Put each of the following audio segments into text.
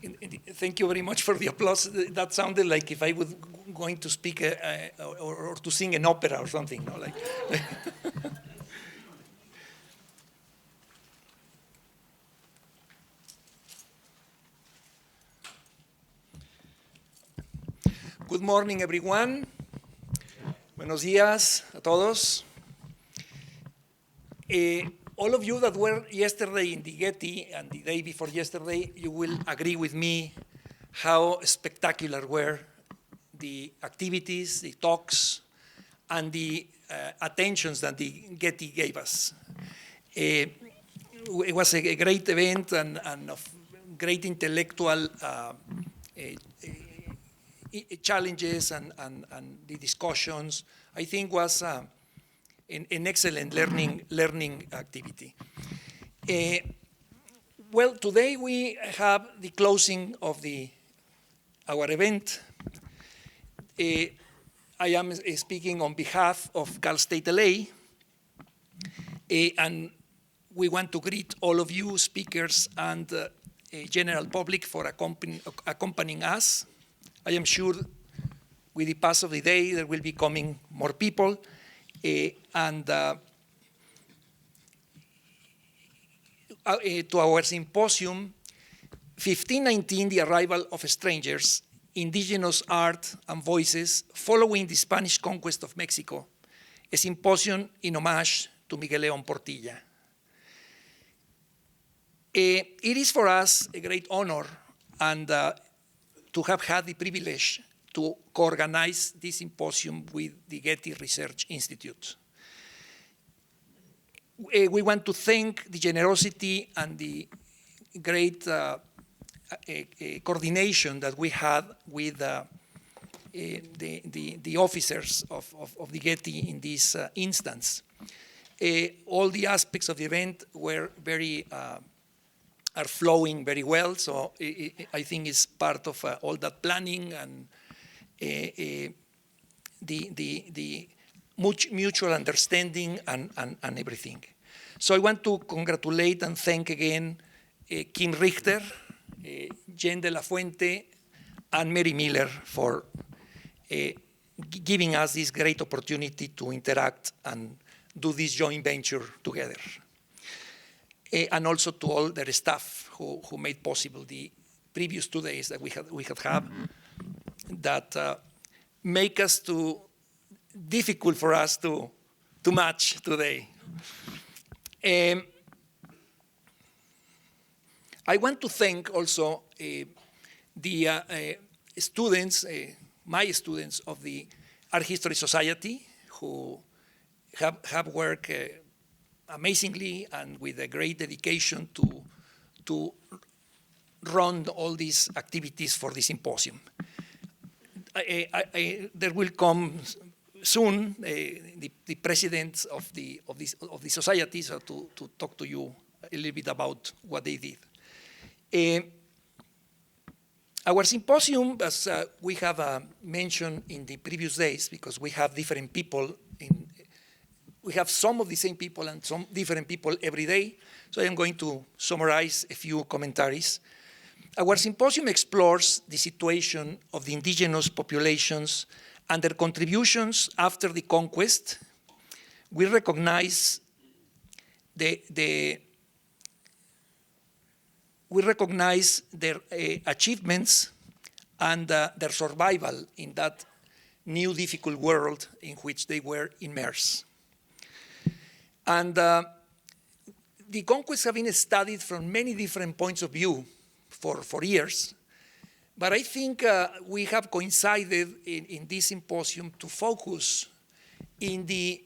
Thank you very much for the applause. That sounded like if I was going to speak or to sing an opera or something. No? Like Good morning, everyone. Buenos días a todos. All of you that were yesterday in the Getty and the day before yesterday, you will agree with me how spectacular were the activities, the talks, and the attentions that the Getty gave us. It was a great event and of great intellectual challenges and the discussions. I think was an excellent learning activity. Well, today we have the closing of our event. I am speaking on behalf of Cal State LA, and we want to greet all of you speakers and general public for accompanying us. I am sure with the pass of the day there will be coming more people. And to our symposium, 1519, The Arrival of Strangers, Indigenous Art and Voices Following the Spanish Conquest of Mexico, a symposium in homage to Miguel León-Portilla. It is for us a great honor and to have had the privilege to co-organize this symposium with the Getty Research Institute. We want to thank the generosity and the great coordination that we had with the officers of the Getty in this instance. All the aspects of the event were are flowing very well, so I think it's part of all that planning and the mutual understanding and everything. So I want to congratulate and thank again Kim Richter, Jen de la Fuente, and Mary Miller for giving us this great opportunity to interact and do this joint venture together. And also to all their staff who made possible the previous 2 days that we have that make us difficult for us to match today. I want to thank also the students, my students of the Art History Society, who have worked amazingly and with a great dedication to run all these activities for the symposium. There will come soon the president of the society, so to talk to you a little bit about what they did. Our symposium, as we have mentioned in the previous days, because we have different people we have some of the same people and some different people every day, so I am going to summarize a few commentaries. Our symposium explores the situation of the indigenous populations and their contributions after the conquest. We recognize their achievements and their survival in that new difficult world in which they were immersed. And the conquests have been studied from many different points of view for years, but I think we have coincided in this symposium to focus in the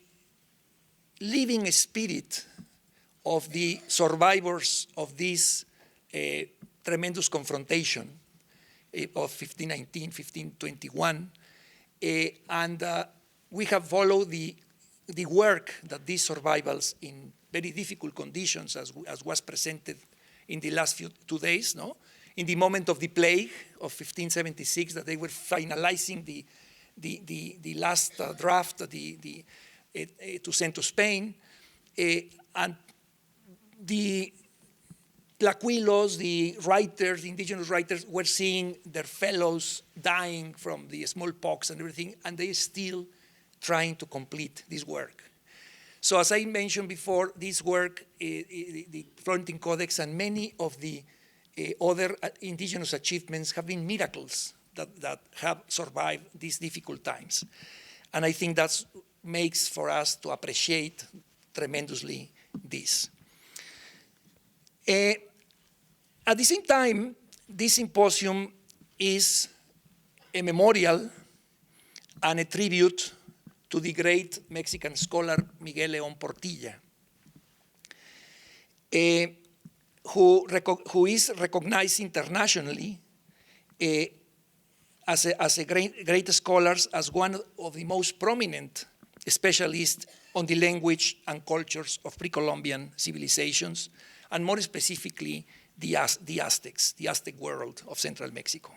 living spirit of the survivors of this tremendous confrontation of 1519, 1521, and we have followed the work that these survivals in very difficult conditions, as was presented in the last 2 days, no? In the moment of the plague of 1576, that they were finalizing the last draft to send to Spain, and the Tlaquilos, the writers, the indigenous writers, were seeing their fellows dying from the smallpox and everything, and they still trying to complete this work. So as I mentioned before, this work, the Florentine Codex and many of the other indigenous achievements have been miracles that have survived these difficult times. And I think that makes for us to appreciate tremendously this. At the same time, this symposium is a memorial and a tribute to the great Mexican scholar Miguel León-Portilla, who is recognized internationally as a great scholar, as one of the most prominent specialists on the language and cultures of pre-Columbian civilizations, and more specifically, the Aztecs, the Aztec world of central Mexico.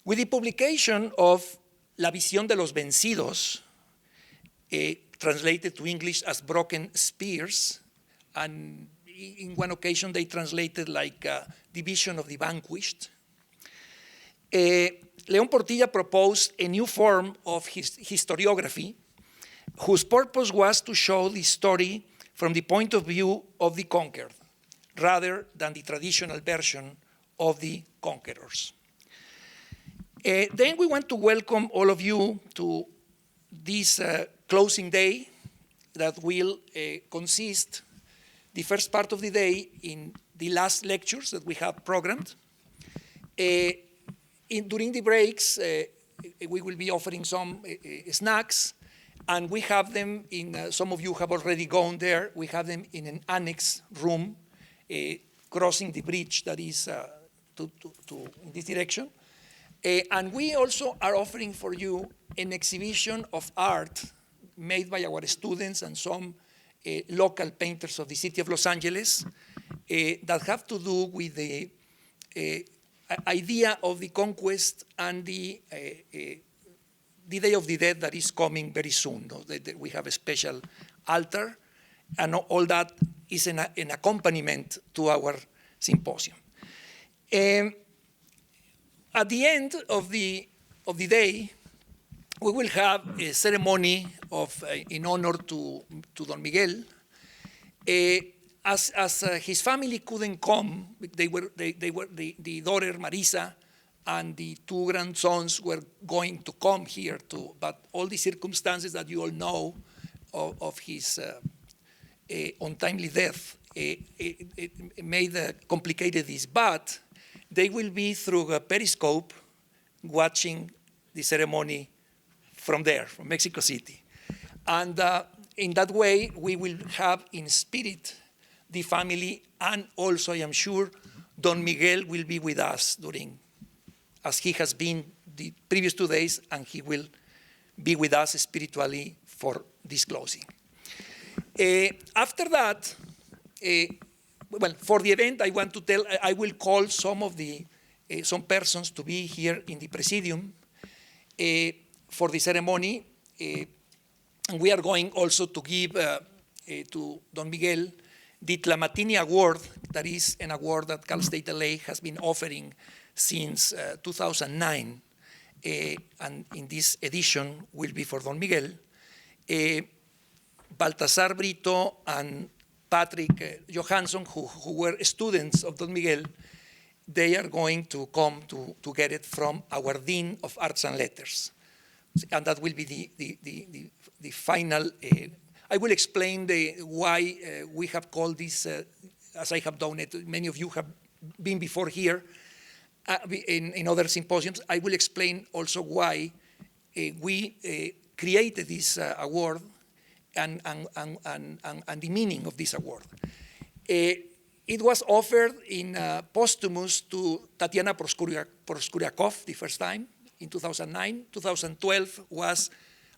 With the publication of La Visión de los Vencidos, translated to English as Broken Spears, and in one occasion they translated like the Vision of the Vanquished, León-Portilla proposed a new form of historiography whose purpose was to show the story from the point of view of the conquered, rather than the traditional version of the conquerors. Then we want to welcome all of you to this closing day that will consist the first part of the day in the last lectures that we have programmed. During the breaks, we will be offering some snacks, and we have them in, some of you have already gone there, we have them in an annex room crossing the bridge that is in this direction. And we also are offering for you an exhibition of art made by our students and some local painters of the city of Los Angeles that have to do with the idea of the conquest and the Day of the Dead that is coming very soon. We have a special altar, and all that is an accompaniment to our symposium. At the end of the day, we will have a ceremony in honor to Don Miguel. As his family couldn't come, the daughter Marisa and the two grandsons were going to come here too, but all the circumstances that you all know of his untimely death complicated this. But they will be through a periscope watching the ceremony from there, from Mexico City. And in that way, we will have in spirit the family, and also I am sure Don Miguel will be with us as he has been the previous 2 days, and he will be with us spiritually for this closing. After that, well, for the event, I will call some persons to be here in the Presidium for the ceremony. And we are going also to give to Don Miguel the Tlamatini Award, that is an award that Cal State LA has been offering since 2009. And in this edition will be for Don Miguel. Baltasar Brito and Patrick Johansson, who were students of Don Miguel, they are going to come to get it from our Dean of Arts and Letters. And that will be the final. I will explain why we have called this, as I have done it. Many of you have been before here in other symposiums. I will explain also why we created this award and the meaning of this award. It was offered in posthumous to Tatiana Proskuriakov the first time in 2009. 2012 was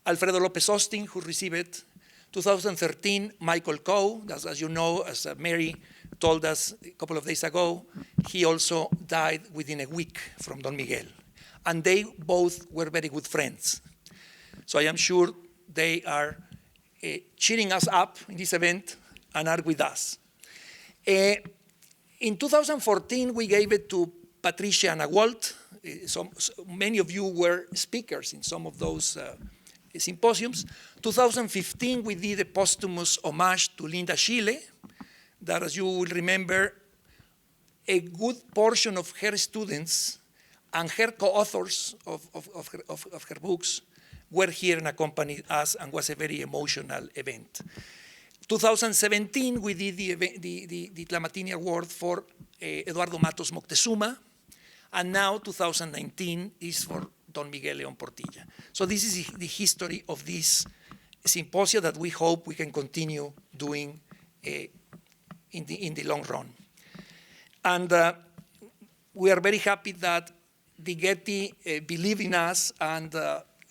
Alfredo Lopez Austin who received it. 2013, Michael Coe, as you know, as Mary told us a couple of days ago, he also died within a week from Don Miguel. And they both were very good friends. So I am sure they are cheering us up in this event and are with us. In 2014, we gave it to Patricia and Walt. So many of you were speakers in some of those symposiums. 2015, we did a posthumous homage to Linda Schiele, that, as you will remember, a good portion of her students and her co-authors of her books were here and accompanied us, and was a very emotional event. 2017, we did the Tlamatini Award for Eduardo Matos Moctezuma, and now 2019 is for Don Miguel León-Portilla. So this is the history of this symposia that we hope we can continue doing in the long run. And we are very happy that the Getty believe in us, and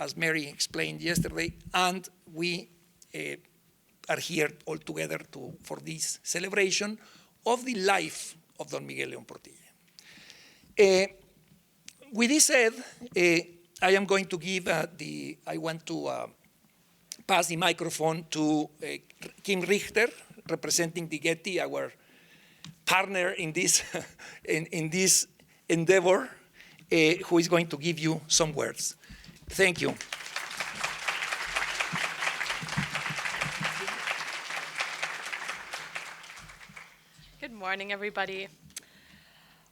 as Mary explained yesterday, and we are here all together for this celebration of the life of Don Miguel León-Portilla. With this said, I am going to give I want to pass the microphone to Kim Richter, representing the Getty, our partner in this, in this endeavor, who is going to give you some words. Thank you. Good morning, everybody.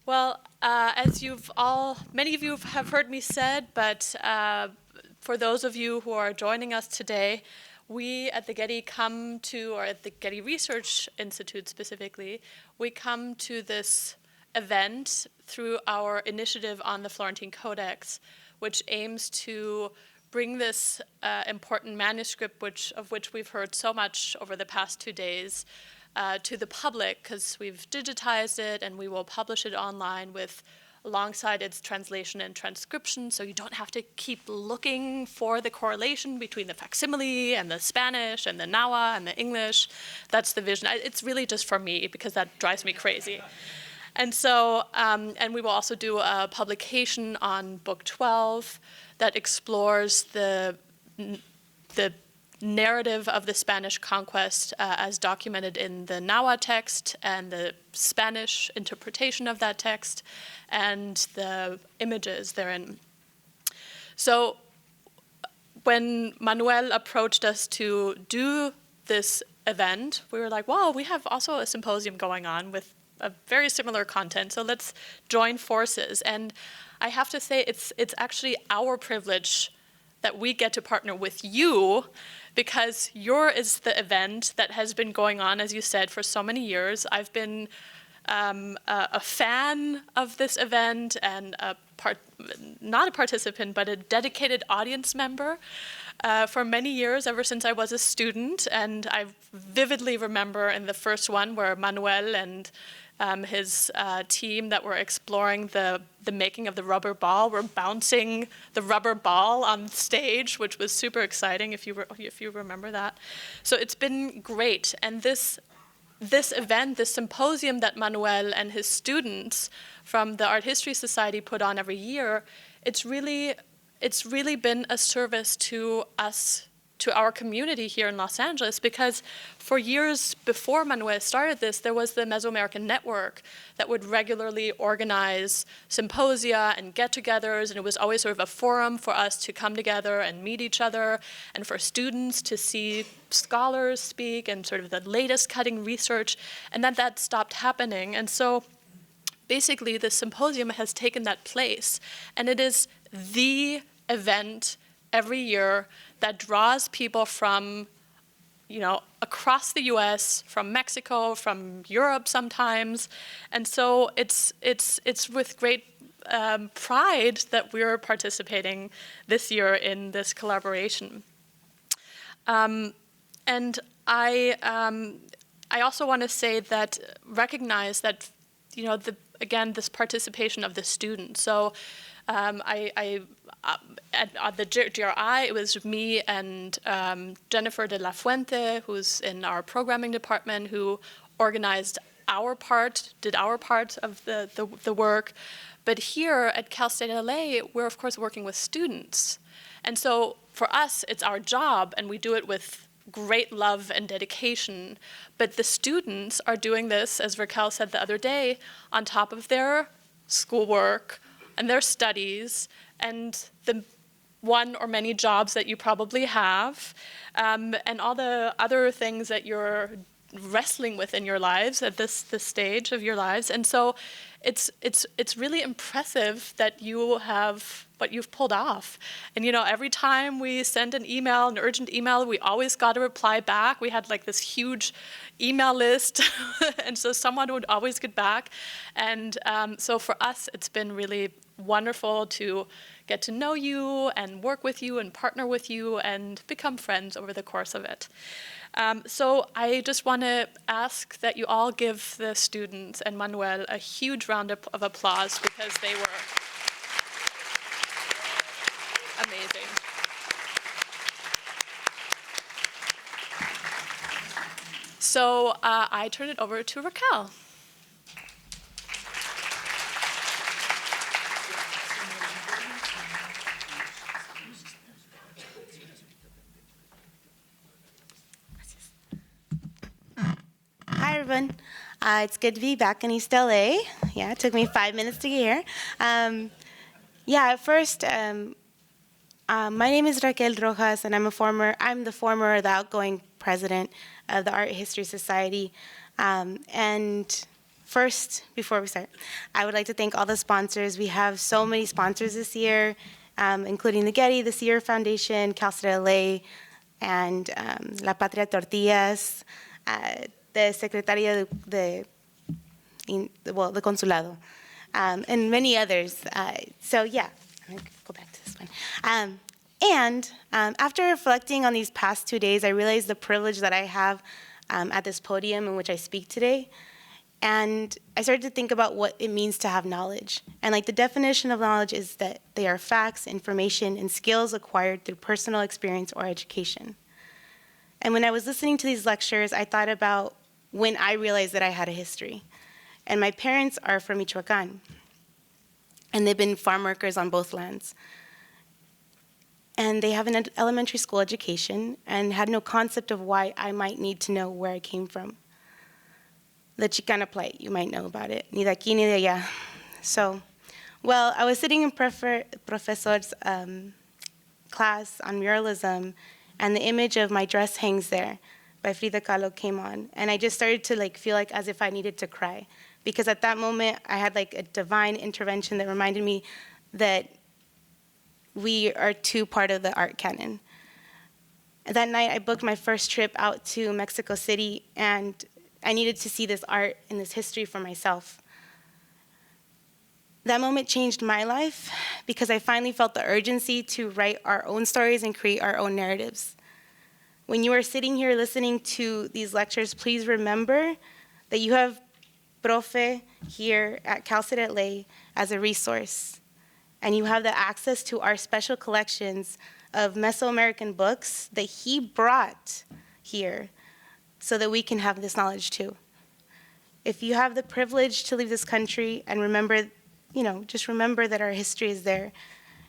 Well, as many of you have heard me said, but for those of you who are joining us today, we at the Getty or at the Getty Research Institute specifically, we come to this event through our initiative on the Florentine Codex, which aims to bring this important manuscript, of which we've heard so much over the past 2 days, to the public, because we've digitized it and we will publish it online alongside its translation and transcription, so you don't have to keep looking for the correlation between the facsimile and the Spanish and the Nawa and the English. That's the vision. It's really just for me, because that drives me crazy. And so, and we will also do a publication on Book 12 that explores the narrative of the Spanish conquest as documented in the Nawa text and the Spanish interpretation of that text and the images therein. So when Manuel approached us to do this event, we were like, well, we have also a symposium going on with a very similar content, so let's join forces. And I have to say, it's actually our privilege that we get to partner with you, because yours is the event that has been going on, as you said, for so many years. I've been a fan of this event and not a participant, but a dedicated audience member for many years, ever since I was a student. And I vividly remember in the first one where Manuel and his team that were exploring the making of the rubber ball were bouncing the rubber ball on stage, which was super exciting, if you remember that. So it's been great. And this event, this symposium that Manuel and his students from the Art History Society put on every year, it's really been a service to us, to our community here in Los Angeles, because for years before Manuel started this, there was the Mesoamerican network that would regularly organize symposia and get-togethers, and it was always sort of a forum for us to come together and meet each other, and for students to see scholars speak and sort of the latest cutting research, and then that stopped happening. And so basically the symposium has taken that place, and it is the event every year that draws people from, across the U.S., from Mexico, from Europe sometimes, and so it's with great pride that we're participating this year in this collaboration. And I also want to recognize that, again, this participation of the students. So at the GRI, it was me and Jennifer de la Fuente, who's in our programming department, who organized did our part of the work. But here at Cal State LA, we're of course working with students. And so for us, it's our job, and we do it with great love and dedication, but the students are doing this, as Raquel said the other day, on top of their schoolwork and their studies and the one or many jobs that you probably have, and all the other things that you're wrestling with in your lives at this stage of your lives. And so it's really impressive that you have what you've pulled off. And every time we send an email, an urgent email, we always got a reply back. We had like this huge email list, and so someone would always get back. And so for us, it's been really wonderful to get to know you and work with you and partner with you and become friends over the course of it. So I just want to ask that you all give the students and Manuel a huge round of applause, because they were amazing. So I turn it over to Raquel. Hi, everyone. It's good to be back in East LA. Yeah, it took me 5 minutes to get here. First, my name is Raquel Rojas, and I'm the outgoing president of the Art History Society. And first, before we start, I would like to thank all the sponsors. We have so many sponsors this year, including the Getty, the Seaver Foundation, Cal State LA, and La Patria Tortillas, the Secretaría the Consulado, and many others. I'm going to go back to this one. And after reflecting on these past 2 days, I realized the privilege that I have at this podium in which I speak today. And I started to think about what it means to have knowledge. And the definition of knowledge is that they are facts, information, and skills acquired through personal experience or education. And when I was listening to these lectures, I thought about when I realized that I had a history. And my parents are from Michoacan, and they've been farm workers on both lands. And they have an elementary school education and had no concept of why I might need to know where I came from. The Chicana plight, you might know about it. Ni de aquí ni de allá. So, I was sitting in Professor's class on muralism, and the image of My Dress Hangs There by Frida Kahlo came on. And I just started to feel as if I needed to cry. Because at that moment, I had a divine intervention that reminded me that we are too part of the art canon. That night, I booked my first trip out to Mexico City, and I needed to see this art and this history for myself. That moment changed my life because I finally felt the urgency to write our own stories and create our own narratives. When you are sitting here listening to these lectures, please remember that you have Profe here at Cal State LA as a resource, and you have the access to our special collections of Mesoamerican books that he brought here so that we can have this knowledge too. If you have the privilege to leave this country, and remember, just remember that our history is there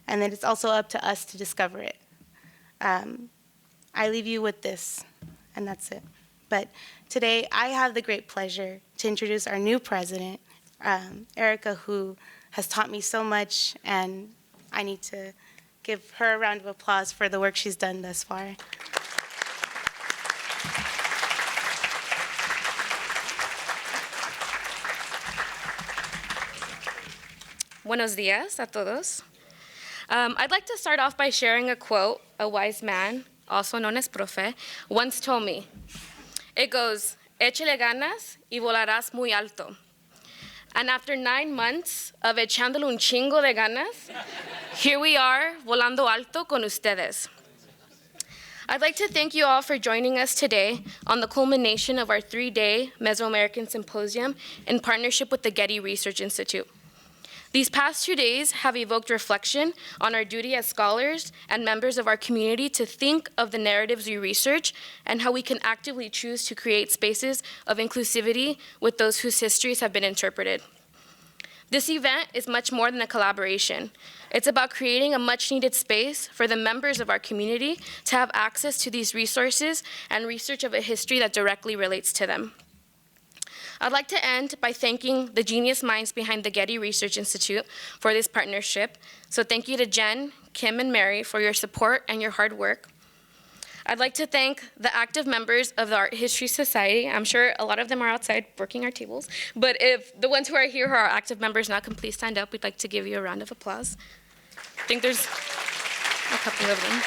and that it's also up to us to discover it. I leave you with this, and that's it. But today, I have the great pleasure to introduce our new president, Erica, who has taught me so much, and I need to give her a round of applause for the work she's done thus far. Buenos días a todos. I'd like to start off by sharing a quote a wise man, also known as Profe, once told me. It goes, échale ganas y volarás muy alto. And after 9 months of echándole un chingo de ganas, here we are, volando alto con ustedes. I'd like to thank you all for joining us today on the culmination of our 3-day Mesoamerican Symposium in partnership with the Getty Research Institute. These past 2 days have evoked reflection on our duty as scholars and members of our community to think of the narratives we research and how we can actively choose to create spaces of inclusivity with those whose histories have been interpreted. This event is much more than a collaboration. It's about creating a much-needed space for the members of our community to have access to these resources and research of a history that directly relates to them. I'd like to end by thanking the genius minds behind the Getty Research Institute for this partnership. So thank you to Jen, Kim, and Mary for your support and your hard work. I'd like to thank the active members of the Art History Society. I'm sure a lot of them are outside working our tables, but if the ones who are here who are active members now can please stand up, we'd like to give you a round of applause. I think there's a couple of them.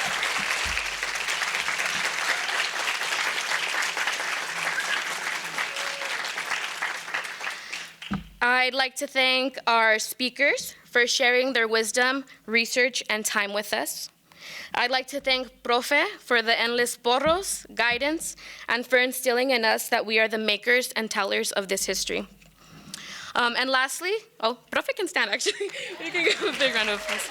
I'd like to thank our speakers for sharing their wisdom, research, and time with us. I'd like to thank Profe for the endless porros, guidance, and for instilling in us that we are the makers and tellers of this history. And lastly, Profe can stand actually. We can give a big round of applause.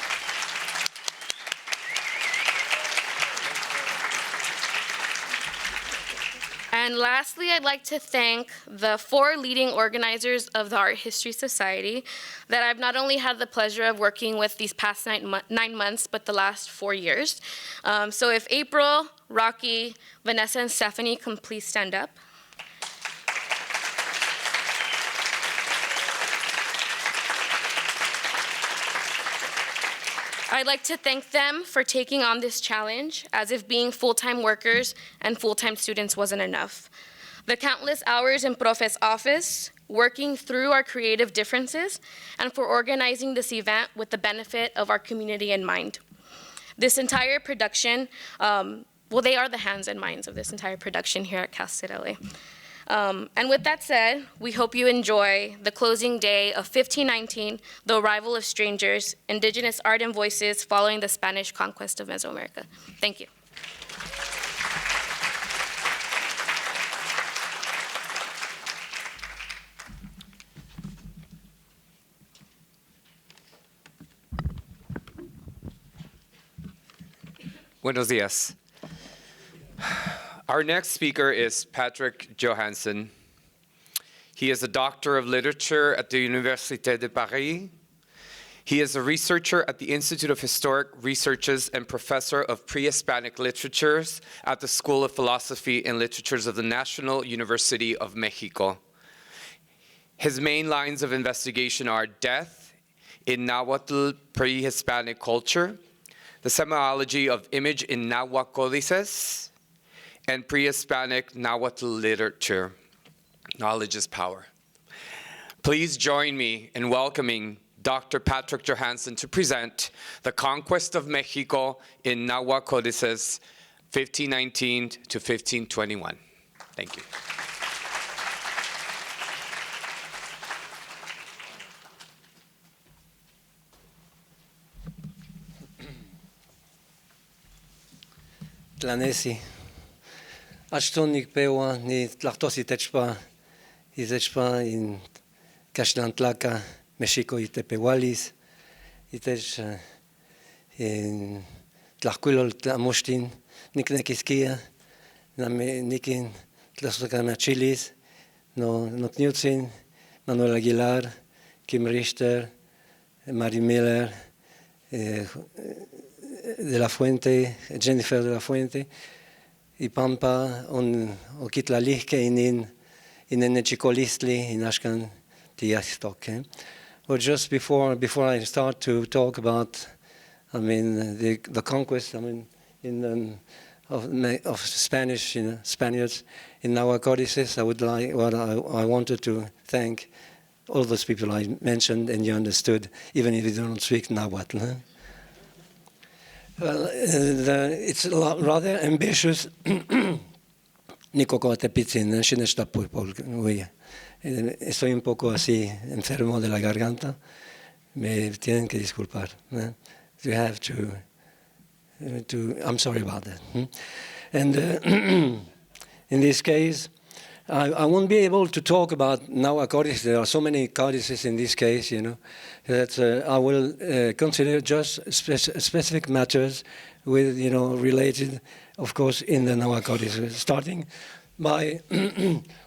And lastly, I'd like to thank the 4 leading organizers of the Art History Society that I've not only had the pleasure of working with these past 9 months, but the last 4 years. So if April, Rocky, Vanessa, and Stephanie can please stand up. I'd like to thank them for taking on this challenge as if being full-time workers and full-time students wasn't enough. The countless hours in Profe's office, working through our creative differences, and for organizing this event with the benefit of our community in mind. This entire production, they are the hands and minds of this entire production here at Cal State LA. And with that said, we hope you enjoy the closing day of 1519, The Arrival of Strangers, Indigenous Art and Voices Following the Spanish Conquest of Mesoamerica. Thank you. Buenos días. Our next speaker is Patrick Johansson. He is a doctor of literature at the Université de Paris. He is a researcher at the Institute of Historic Researches and professor of pre-Hispanic literatures at the School of Philosophy and Literatures of the National University of Mexico. His main lines of investigation are death in Nahuatl pre-Hispanic culture, the semiology of image in Nahuatl codices, and pre-Hispanic Nahuatl literature. Knowledge is power. Please join me in welcoming Dr. Patrick Johansson to present The Conquest of Mexico in Nahuatl Codices, 1519 to 1521. Thank you. Tlanesi. Achtonik pewa ni tlachtosi techpa in Caxtlantlaca, Mexico itepehualis, itech in tlachcuilol tlamoxtin, niknekiskia, nikin tlaxtocamachilis, nokniutzin, Manuel Aguilar, Kim Richter, Mary Miller, de la Fuente, Jennifer de la Fuente, y Pampa o Kitlalihke in Nechikolistli in Ashkan Tiastok. But just before I start to talk about, the conquest, of Spanish, Spaniards in Nahuatl codices, I wanted to thank all those people I mentioned and you understood, even if you don't speak Nahuatl. Well, it's rather ambitious. Estoy un poco así enfermo de la garganta. Me tienen que disculpar. You have to I'm sorry about that. And in this case, I won't be able to talk about Nahuatl codices. There are so many codices in this case, that I will consider just specific matters with, related, of course, in the Nahuatl codices, starting by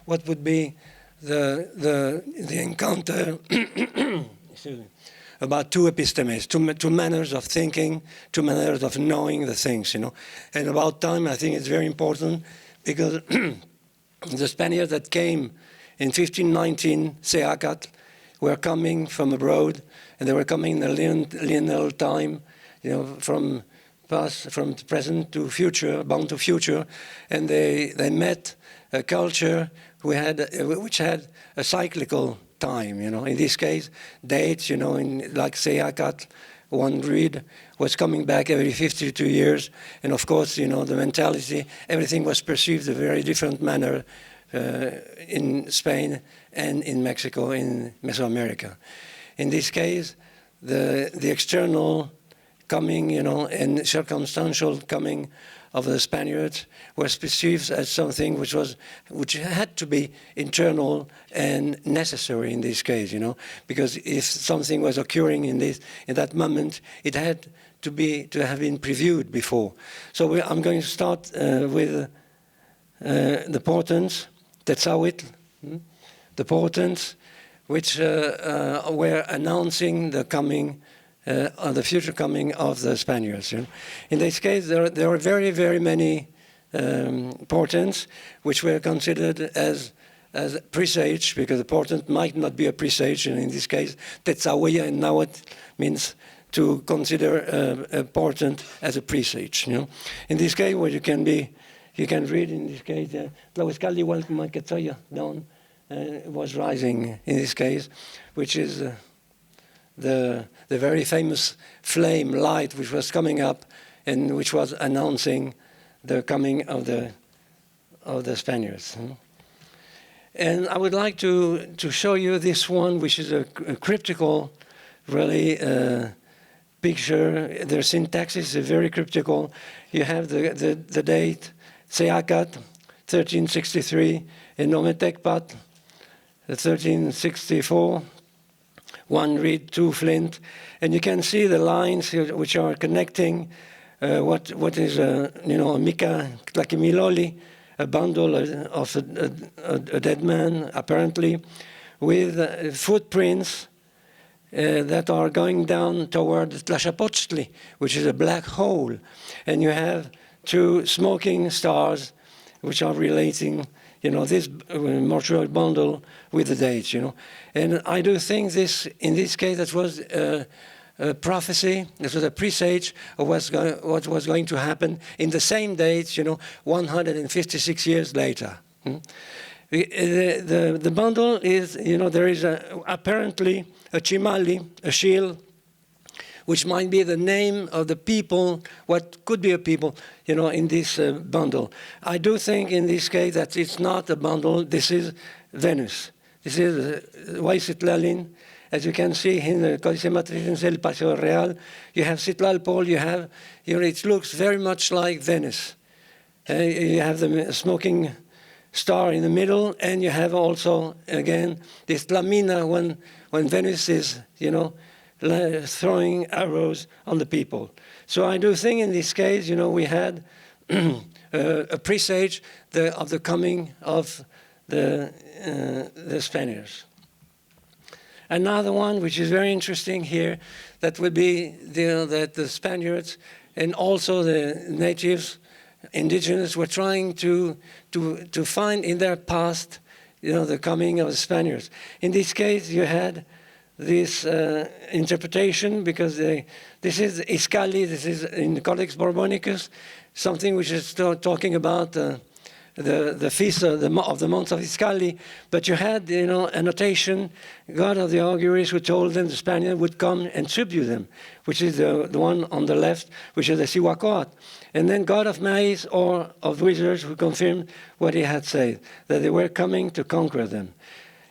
what would be the encounter, about two epistemes, two manners of thinking, two manners of knowing the things, you know. And about time, I think it's very important because the Spaniards that came in 1519, Seacat, were coming from abroad, and they were coming in a lineal time, you know, from past, from present to future, bound to future, and they met a culture which had a cyclical time, you know. In this case, dates, you know, in like Seacat, one read, was coming back every 52 years, and of course, you know, the mentality, everything was perceived a very different manner in Spain and in Mexico, in Mesoamerica. In this case, the external coming, you know, and circumstantial coming of the Spaniards was perceived as something which had to be internal and necessary in this case, you know, because if something was occurring in that moment, it had to have been previewed before. So I'm going to start with the portents, Tetzawitl, the portents, which were announcing the coming, the future coming of the Spaniards. You know? In this case, there were very, very many portents which were considered as presage, because the portent might not be a presage, and in this case, Tetzahuella in Nahuatl means to consider a portent as a presage. You know? In this case, what you can read in this case, Tlahuizcalli igual como Quetzalla down was rising in this case, which is the very famous flame light which was coming up and which was announcing the coming of the Spaniards. And I would like to show you this one, which is a cryptical, really picture. Their syntax is very cryptical. You have the date, Seacat, 1363, and Ometecpat, 1364. One reed, two flint, and you can see the lines here which are connecting what is you know, a mica tlaquimiloli, a bundle of a dead man apparently, with footprints that are going down toward Tlaxapochtli, which is a black hole, and you have two smoking stars which are relating, you know, this mortuary bundle with the dates, you know. And I do think this, in this case, that was a prophecy, this was a presage of what was going to happen in the same dates, you know, 156 years later. The bundle is, you know, there is apparently a chimali, a shield, which might be the name of the people, what could be a people, you know, in this bundle. I do think in this case that it's not a bundle, this is Venus. This is Huaycitlalin. As you can see in the Códice Matriciense del Paseo Real, you have Citlalpol, you know, it looks very much like Venus. You have the smoking star in the middle, and you have also, again, this Tlamina when Venus is, you know, throwing arrows on the people. So I do think in this case, you know, we had a presage of the coming of the Spaniards. Another one, which is very interesting here, that would be that the Spaniards and also the natives, indigenous, were trying to find in their past, you know, the coming of the Spaniards. In this case, you had this interpretation, because this is Iscali, this is in the Codex Borbonicus, something which is talking about the feast of the month of Iscali, but you had, you know, a notation, God of the auguries, who told them the Spaniard would come and subdue them, which is the one on the left, which is the Sihuacoat. And then God of Maize, or of wizards, who confirmed what he had said, that they were coming to conquer them.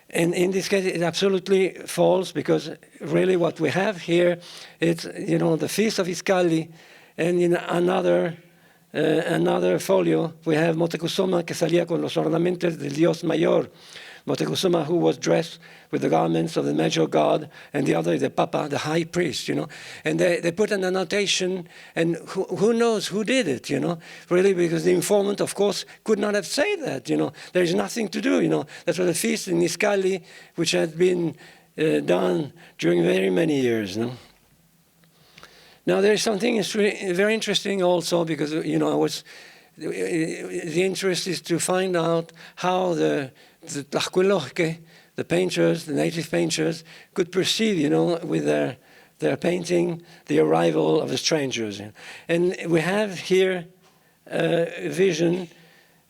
And in this case, it's absolutely false, because really what we have here, it's, you know, the feast of Iscali, and in another folio, we have Moctezuma, que salía con los ornamentos del Dios Mayor. Moctezuma, who was dressed with the garments of the major god, and the other, the Papa, the high priest, you know. And they put an annotation, and who knows who did it, you know, really, because the informant, of course, could not have said that, you know. There is nothing to do, you know. That was a feast in Iscali, which had been done during very many years. No? Now there is something very interesting also, because the interest is to find out how the Tlaxcuilojque, the painters, the native painters, could perceive, with their painting, the arrival of the strangers. And we have here a vision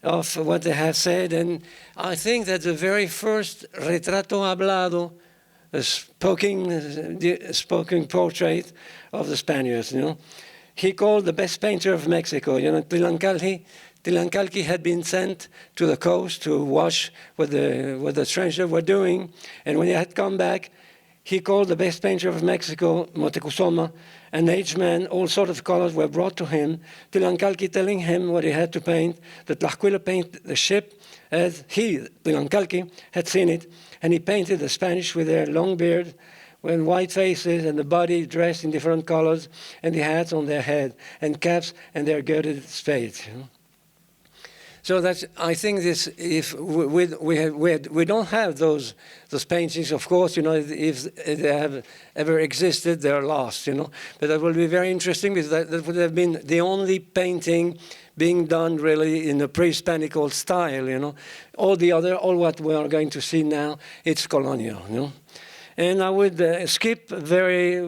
of what they have said, and I think that the very first retrato hablado, a spoken portrait of the Spaniards, he called the best painter of Mexico. Tilancalqui had been sent to the coast to watch what the strangers were doing, and when he had come back, he called the best painter of Mexico, Moctezuma, an aged man. All sorts of colors were brought to him. Tilancalqui telling him what he had to paint. The Tlaxcuilo painted the ship as he, Tilancalqui, had seen it, and he painted the Spanish with their long beard, with white faces, and the body dressed in different colors, and the hats on their head, and caps, and their girded spades. So that's, I think this, if we don't have those paintings, of course, if they have ever existed, they're lost, But that will be very interesting, because that would have been the only painting being done really in a pre-Hispanic old style, All what we are going to see now, it's colonial, And I would skip very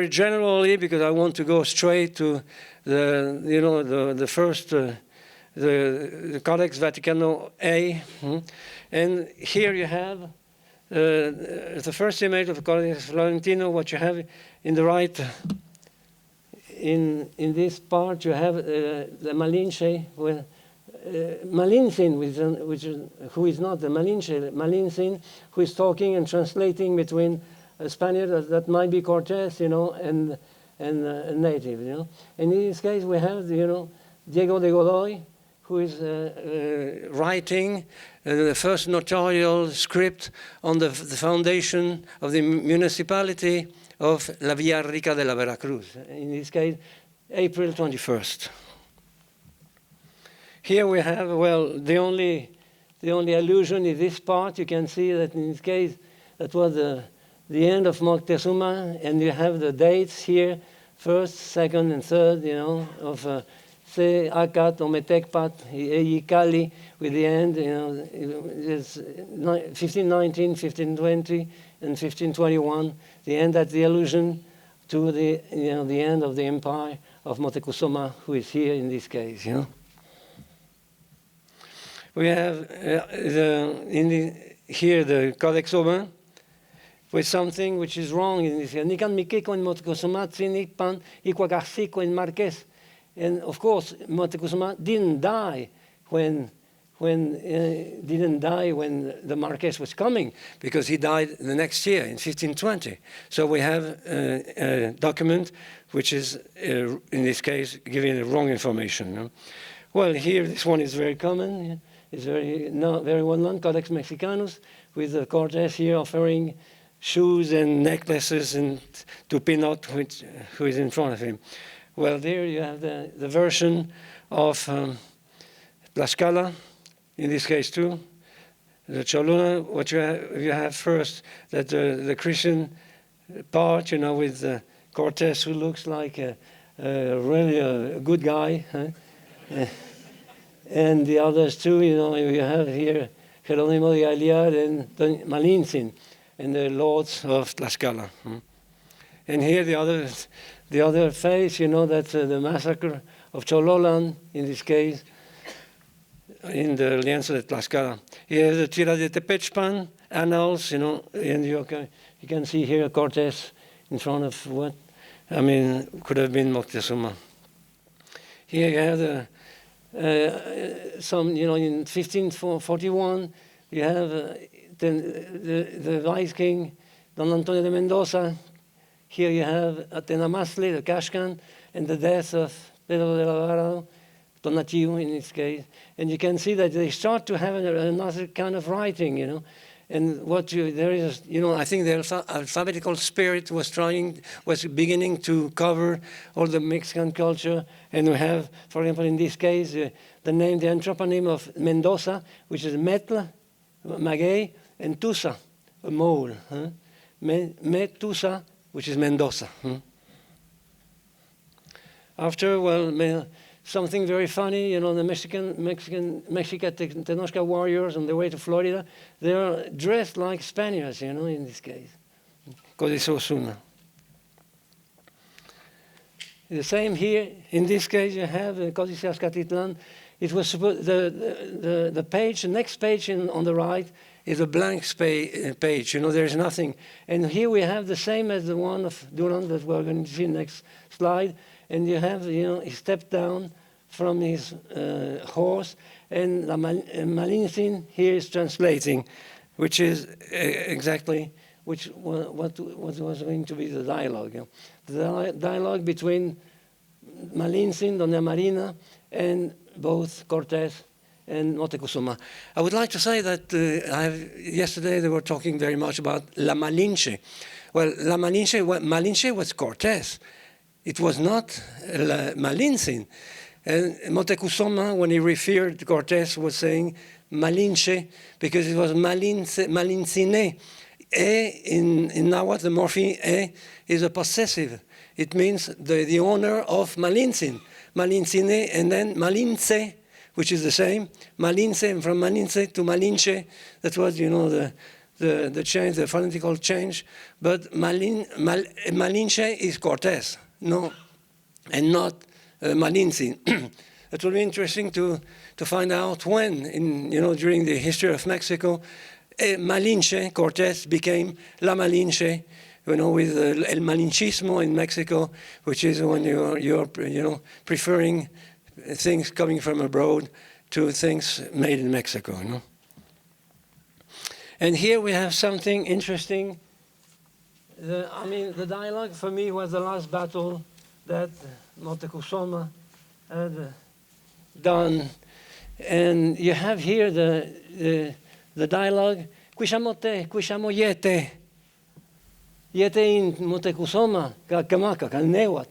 generally, because I want to go straight to the first. The Codex Vaticano A, and here you have the first image of the Codex Florentino. What you have in the right, in this part, you have the Malinche, Malinzin, who is not the Malinche, Malinzin, who is talking and translating between a Spaniard that might be Cortés, and a native, And in this case, we have, Diego de Godoy, who is writing the first notarial script on the foundation of the municipality of La Villa Rica de la Veracruz. In this case, April 21st. Here we have, the only allusion is this part. You can see that in this case, that was the end of Moctezuma, and you have the dates here, 1st, 2nd, and 3rd, of Se Acat, Ometecpat, Eyicali, with the end, it's 1519, 1520, and 1521. The end, that's the allusion to the end of the empire of Moctezuma, who is here in this case. We have here the Codex Aubin with something which is wrong in this. Nikan Mikiko in Moctezuma, Trinipan, Iquagarcico in Marquez. And of course, Moctezuma didn't die when the Marquess was coming, because he died the next year in 1520. So we have a document which is, in this case, giving the wrong information. Well, here this one is very common. It's very well known, Codex Mexicanus, with the Cortés here offering shoes and necklaces to Pinot, who is in front of him. Well, there you have the version of Tlaxcala, in this case too. The Cholula, what you have first, that the Christian part, with Cortés, who looks like really a good guy. And the others too, you have here Jerónimo de Aguilar and Malinzin, and the lords of Tlaxcala. And here the other face, that's the massacre of Chololan, in this case, in the Lienzo de Tlaxcala. Here the Tira de Tepechpan annals, and you can see here Cortés in front of what, could have been Moctezuma. Here you have in 1541, you have the vice king, Don Antonio de Mendoza. Here you have Atenamastle, the Kashkan, and the death of Pedro de Alvarado, Tonatiuh in this case. And you can see that they start to have another kind of writing, And there is, I think the alphabetical spirit was beginning to cover all the Mexican culture. And we have, for example, in this case, the anthroponym of Mendoza, which is Metla, Maguey, and Tusa, a mole. Metusa, which is Mendoza. After, well, something very funny, you know, the Mexican Tenochca warriors on their way to Florida, they are dressed like Spaniards, you know, in this case. Códice Osuna. The same here, in this case, you have Códice Azcatitlan. It was supposed, the page, the next page on the right is a blank page, you know, there's nothing. And here we have the same as the one of Durand that we're going to see next slide. And you have, you know, he stepped down from his horse, and Malintzin here is translating, which is exactly what was going to be the dialogue. You know. The dialogue between Malintzin, Doña Marina, and both Cortés and Moctezuma. I would like to say that yesterday they were talking very much about La Malinche. Well, La Malinche, Malinche was Cortés. It was not Malintzin. And Moctezuma, when he referred to Cortés, was saying Malinche because it was Malintzine. In Nahuatl, the morpheme e is a possessive. It means the owner of Malintzin. Malintzine, and then Malince, which is the same. Malince, and from Malince to Malinche, that was, you know, the change, the phonetical change. But Malinche is Cortés, no, and not Malintzin. It will be interesting to find out when, you know, during the history of Mexico, Malinche, Cortés, became La Malinche, you know, with el malinchismo in Mexico, which is when you're you know, preferring things coming from abroad to things made in Mexico, you know. And here we have something interesting. I mean, the dialogue for me was the last battle that Moctezuma had done. And you have here the dialogue, Quishamote, Quishamoyete, Yete in Moctezuma, Kamaka, Kanewat.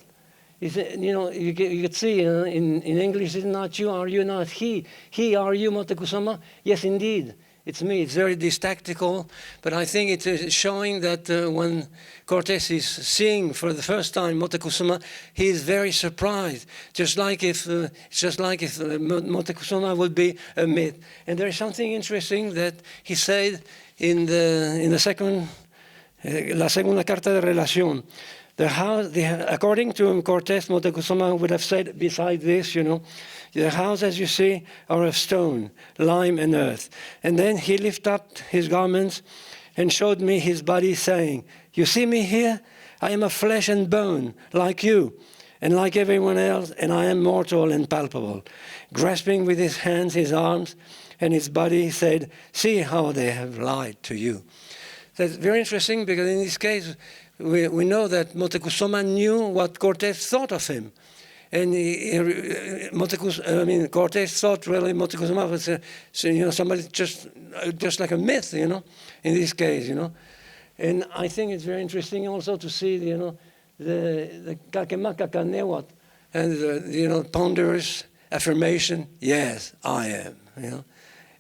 You know, you could see in English, it's not you, are you not he? He, are you Moctezuma? Yes, indeed. It's me. It's very didactical, but I think it is showing that when Cortés is seeing for the first time Moctezuma, he is very surprised, just like if Moctezuma would be a myth. And there is something interesting that he said in the second, la segunda carta de relación. According to Cortés, Moctezuma would have said beside this, you know, the house, as you see, are of stone, lime, and earth. And then he lifted up his garments and showed me his body, saying, you see me here? I am of flesh and bone, like you, and like everyone else, and I am mortal and palpable. Grasping with his hands his arms and his body, he said, see how they have lied to you. That's very interesting, because in this case, we know that Moctezuma knew what Cortés thought of him. And Cortés thought really Moctezuma was, you know, somebody just like a myth, you know, in this case, you know. And I think it's very interesting also to see, you know, the Kakemaka Kanewat and you know, ponderous affirmation, yes, I am, you know.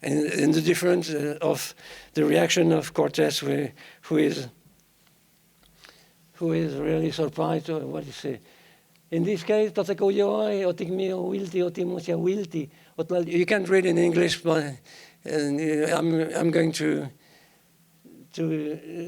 And the difference of the reaction of Cortés, who is really surprised, or what do you say? In this case, you can't read in English, but I'm going to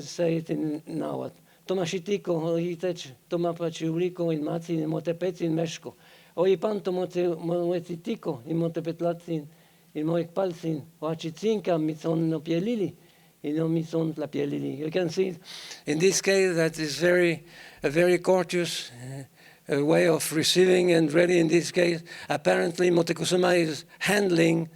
say it in Nahuatl. Tomashitiko, Hitech, Tomapachulico in Mazín, in Motepetz in Meshko. Oipan Tomoetitico in Motepetlatzin, in Moekpalzin, Oachitzinka, Mitson no Pielili, in Omison la Pielili. You can see in this case that is a very courteous a way of receiving, and really in this case, apparently Moctezuma is handling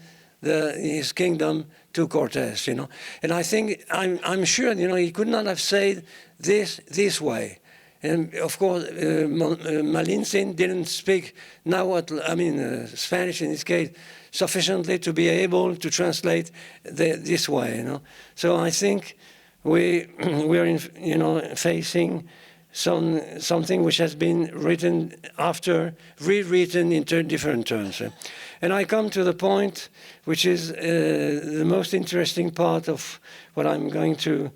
his kingdom to Cortés, you know. And I think, I'm sure, you know, he could not have said this way. And of course, Malintzin didn't speak Spanish in this case, sufficiently to be able to translate this way, you know. So I think we are, you know, facing something which has been written after, rewritten in different terms. And I come to the point which is the most interesting part of what I'm going to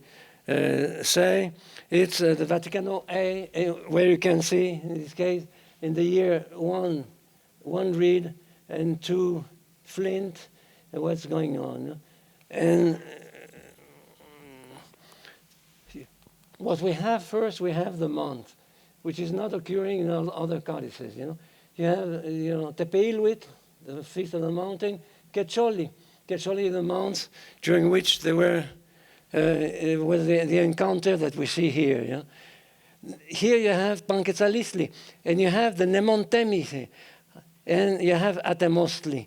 say. It's the Vaticano A, where you can see, in this case, in the year one reed and 2 flint, and what's going on. And what we have first, we have the month, which is not occurring in all other codices. You have, Tepeilhuitl, the feast of the mountain, Quecholi, the month during which there were was the encounter that we see here. Here you have Panquetzalistli, and you have the Nemontemi, and you have Atemostli.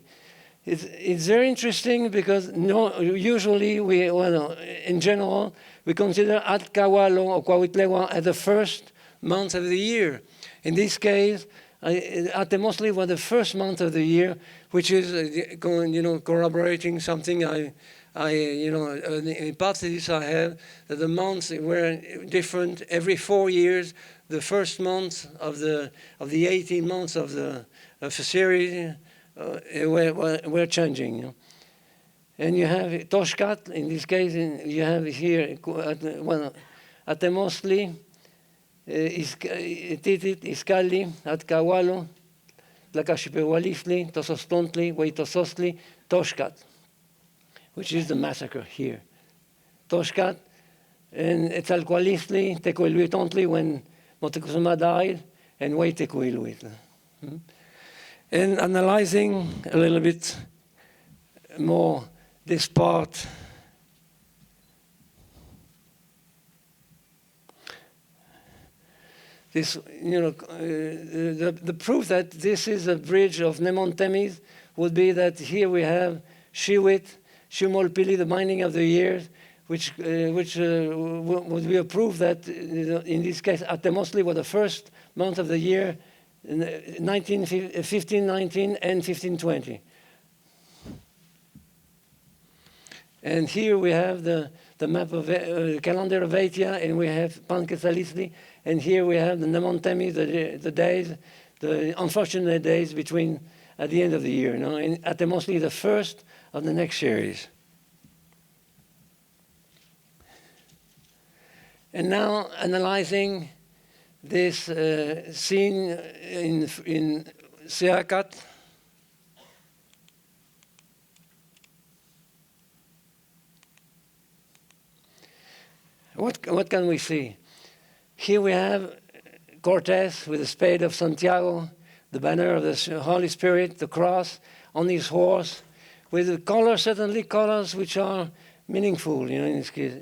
It's very interesting because usually in general, we consider Atcahualo or Coahuitlegua as the first month of the year. In this case, Atemostli was the first month of the year, which is corroborating something an hypothesis I have, that the months were different every 4 years. The first month of the 18 months of the series were changing. And you have Toshkat, in this case, you have here Atemostli, Titit, Iskali, Atcahualo, Tlacaxipehualistli, Tosostontli, Hueytosostli, Toshkat, which is the massacre here. Toshkat and Etzalcoalistli, Tecoiluitontli, when Moctezuma died, and Hueytecoiluitl. And analyzing a little bit more this part, the proof that this is a bridge of Nemontemis would be that here we have Shiwit, Shumolpili, the binding of the years, which would be a proof that in this case Atemostli was the first month of the year, 1519 and 1520. And here we have the map of calendar of Aetia, and we have Panquetzalistli, and here we have the Nemontemi, the days, the unfortunate days between at the end of the year. And Atemostli, the first of the next series. And now analyzing this scene in Seacat. What can we see? Here we have Cortés with the spade of Santiago, the banner of the Holy Spirit, the cross, on his horse, with colors, certainly colors which are meaningful, in this case.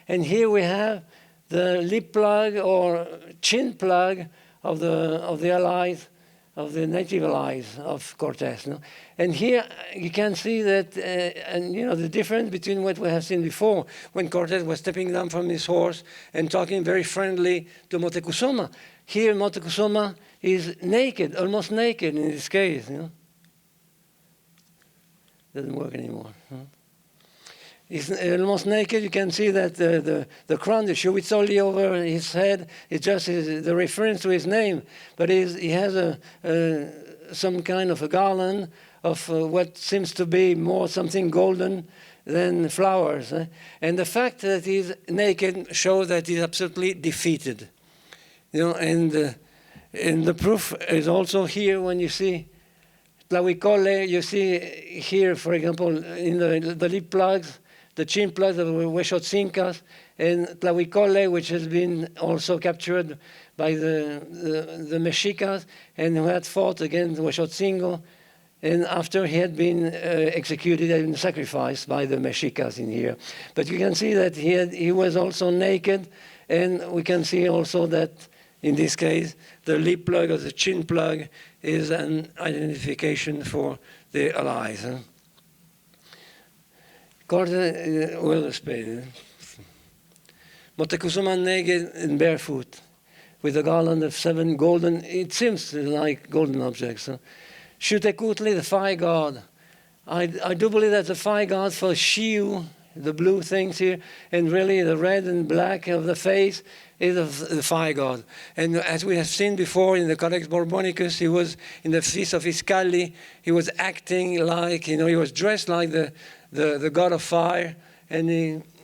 And here we have the lip plug or chin plug of the allies, of the native allies of Cortés. And here you can see that, the difference between what we have seen before, when Cortés was stepping down from his horse and talking very friendly to Moctezuma. Here Moctezuma is naked, almost naked in this case. Doesn't work anymore. He's almost naked. You can see that the crown, the shuitzoli over his head, is just the reference to his name. But he has some kind of a garland of what seems to be more something golden than flowers. And the fact that he's naked shows that he's absolutely defeated. And the proof is also here when you see Tlahuicole. You see here, for example, in the lip plugs, the chin plugs of Huexotzincas, and Tlahuicole, which has been also captured by the Mexicas, and who had fought against Huexotzingo, and after he had been executed and sacrificed by the Mexicas in here. But you can see that he was also naked, and we can see also that in this case, the lip plug or the chin plug is an identification for the allies. Cortés with a spade. Moctezuma naked and barefoot, with a garland of 7 golden, it seems like golden objects. Xutecutli, the fire god. I do believe that the fire god for Xiu, the blue things here, and really the red and black of the face is the fire god. And as we have seen before in the Codex Borbonicus, he was in the feast of Iscali, he was acting like, he was dressed like the god of fire, And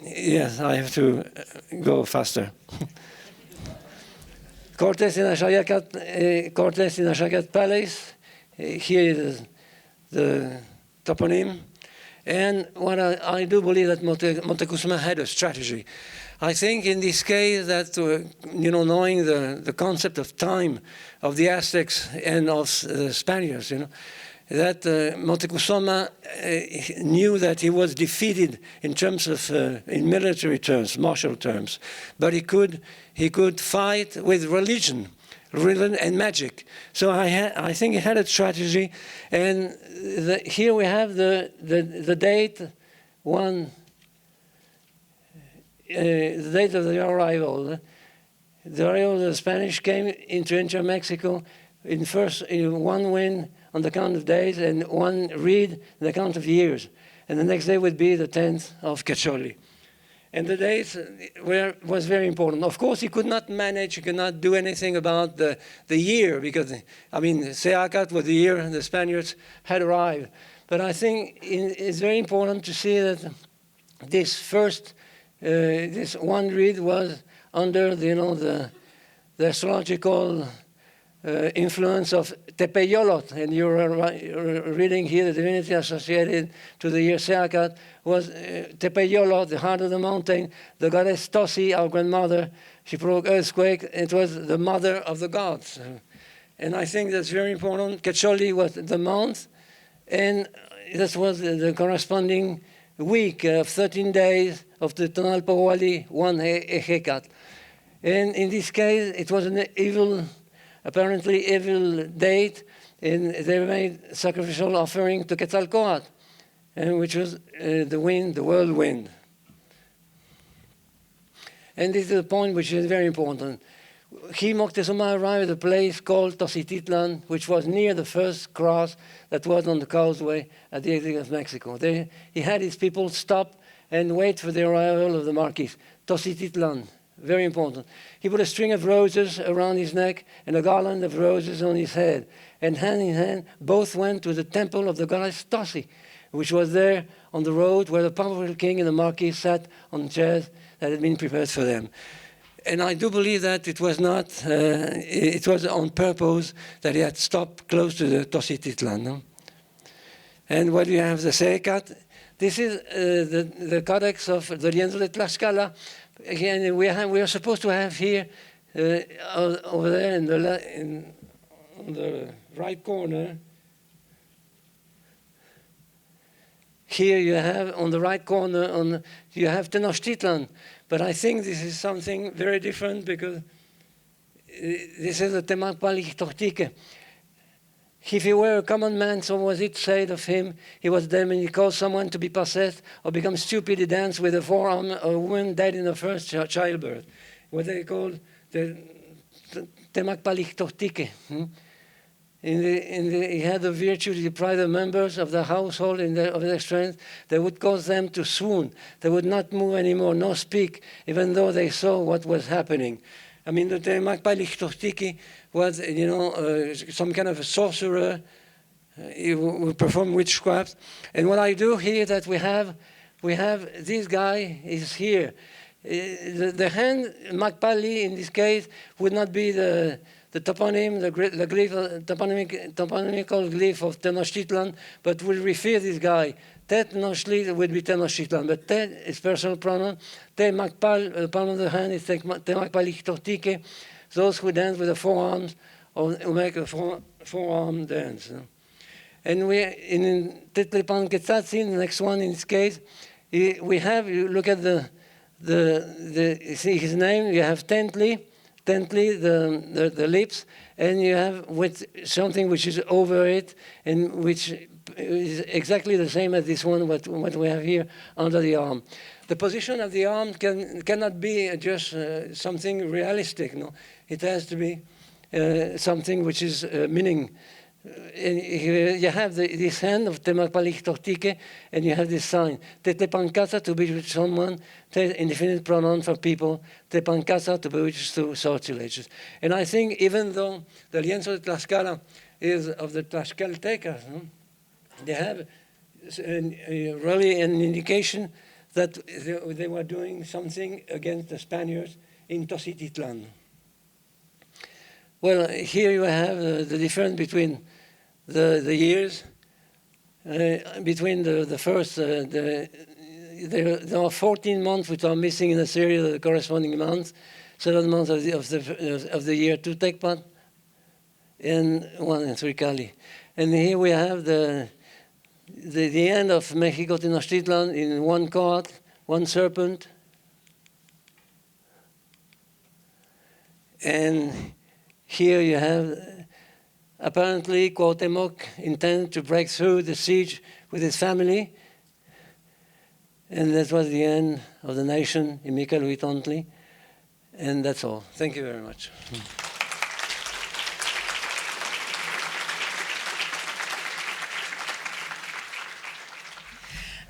yes, I have to go faster. Cortés in Ashagat Palace. Here is the toponym. And what I do believe that Moctezuma had a strategy. I think in this case that, knowing the concept of time of the Aztecs and of the Spaniards, that Moctezuma knew that he was defeated in terms of, in military terms, martial terms, but he could fight with religion and magic. So I think he had a strategy, and here we have the date, the date of the arrival. The arrival of the Spanish came into Mexico in one wind on the count of days and one reed on the count of years. And the next day would be the 10th of Quecholi. And the dates was very important. Of course, he could not do anything about the year, because, Seacat was the year the Spaniards had arrived. But I think it's very important to see that this this one reed was under, the astrological influence of Tepeyolot, and you're reading here the divinity associated to the year Seacat was Tepeyolot, the heart of the mountain, the goddess Tosi, our grandmother. She provoked earthquake. It was the mother of the gods. And I think that's very important. Quecholi was the month, and this was the corresponding week of 13 days of the Tonalpohualli, one Ejecat. And in this case, it was an apparently evil date, and they made sacrificial offering to Quetzalcoatl, which was the wind, the whirlwind. And this is the point which is very important. Moctezuma arrived at a place called Tosititlan, which was near the first cross that was on the causeway at the exit of Mexico. He had his people stop and wait for the arrival of the Marquis. Tosititlan, very important. He put a string of roses around his neck and a garland of roses on his head. And hand in hand, both went to the temple of the goddess Tosi, which was there on the road where the powerful king and the Marquis sat on chairs that had been prepared for them. And I do believe that it was not, it was on purpose that he had stopped close to the Tosititlan. No? And what you have, the Seacat, this is the codex of the Lienzo de Tlaxcala. Again, we are supposed to have here, over there in the right corner, here you have on the right corner, you have Tenochtitlan. But I think this is something very different, because this is the Temacpalixtotique. If he were a common man, so was it said of him, he was dead when he caused someone to be possessed or become stupid, he danced with a forearm, a woman died in her first childbirth. What they call the Temacpalixtotique. He had the virtue to deprive the members of the household of their strength. They would cause them to swoon. They would not move anymore, nor speak, even though they saw what was happening. I mean, the Temacpalixtotique was, some kind of a sorcerer. He would perform witchcraft. And what I do here that we have this guy is here. The hand, Macpali in this case, would not be the toponym, the glyph, toponymical glyph of Tenochtitlan, but will refer this guy. Tenochtitlan would be Tenochtitlan, but Te is personal pronoun. Te Macpal, the palm of the hand is Te Macpalixtotique, those who dance with the forearms or who make a forearm dance. And we in Tetlepanquetzatzin, the next one in this case, we have, you look at see his name, you have Tentli, the lips, and you have with something which is over it, and which is exactly the same as this one, what we have here under the arm. The position of the arm cannot be just something realistic. No, it has to be something which is meaning. You have this hand of Temacpalixtotique, and you have this sign. Tetlepancasa, to bewitch someone, indefinite pronoun for people, Tepancasa, to bewitch through sortileges. And I think even though the Lienzo de Tlaxcala is of the Tlaxcaltecas, no? They have really an indication that they were doing something against the Spaniards in Tocititlan. Well, here you have the difference between the years, between the first, there are 14 months which are missing in the series of the corresponding months, 7 months of the year to take part, and 1 and 3 Cali. And here we have the end of Mexico Tenochtitlan in 1 card, 1 serpent. And here you have, apparently, Cuauhtemoc intended to break through the siege with his family. And that was the end of the nation in Michael Huitantli. And that's all. Thank you very much.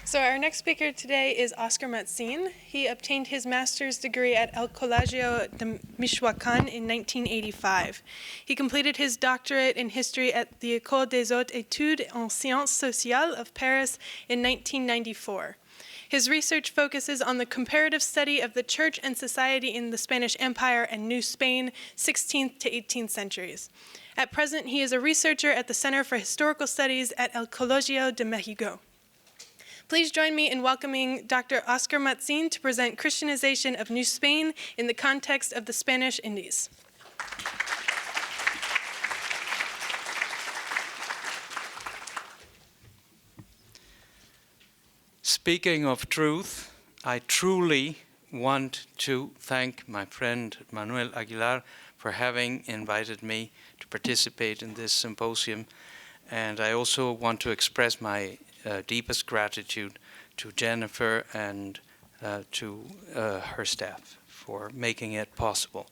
So our next speaker today is Oscar Mazín. He obtained his master's degree at El Colegio de Michoacán in 1985. He completed his doctorate in history at the École des Hautes Études en Sciences Sociales of Paris in 1994. His research focuses on the comparative study of the church and society in the Spanish Empire and New Spain, 16th to 18th centuries. At present, he is a researcher at the Center for Historical Studies at El Colegio de México. Please join me in welcoming Dr. Oscar Mazín to present Christianization of New Spain in the context of the Spanish Indies. Speaking of truth, I truly want to thank my friend Manuel Aguilar for having invited me to participate in this symposium. And I also want to express my deepest gratitude to Jennifer and to her staff for making it possible.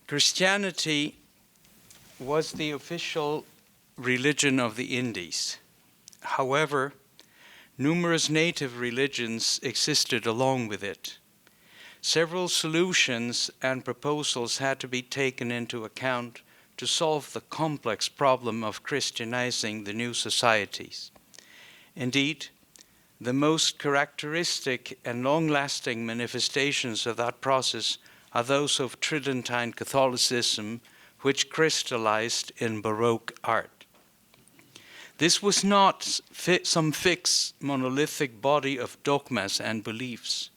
Christianity was the official religion of the Indies. However, numerous native religions existed along with it. Several solutions and proposals had to be taken into account to solve the complex problem of Christianizing the new societies. Indeed, the most characteristic and long-lasting manifestations of that process are those of Tridentine Catholicism, which crystallized in Baroque art. This was not some fixed monolithic body of dogmas and beliefs.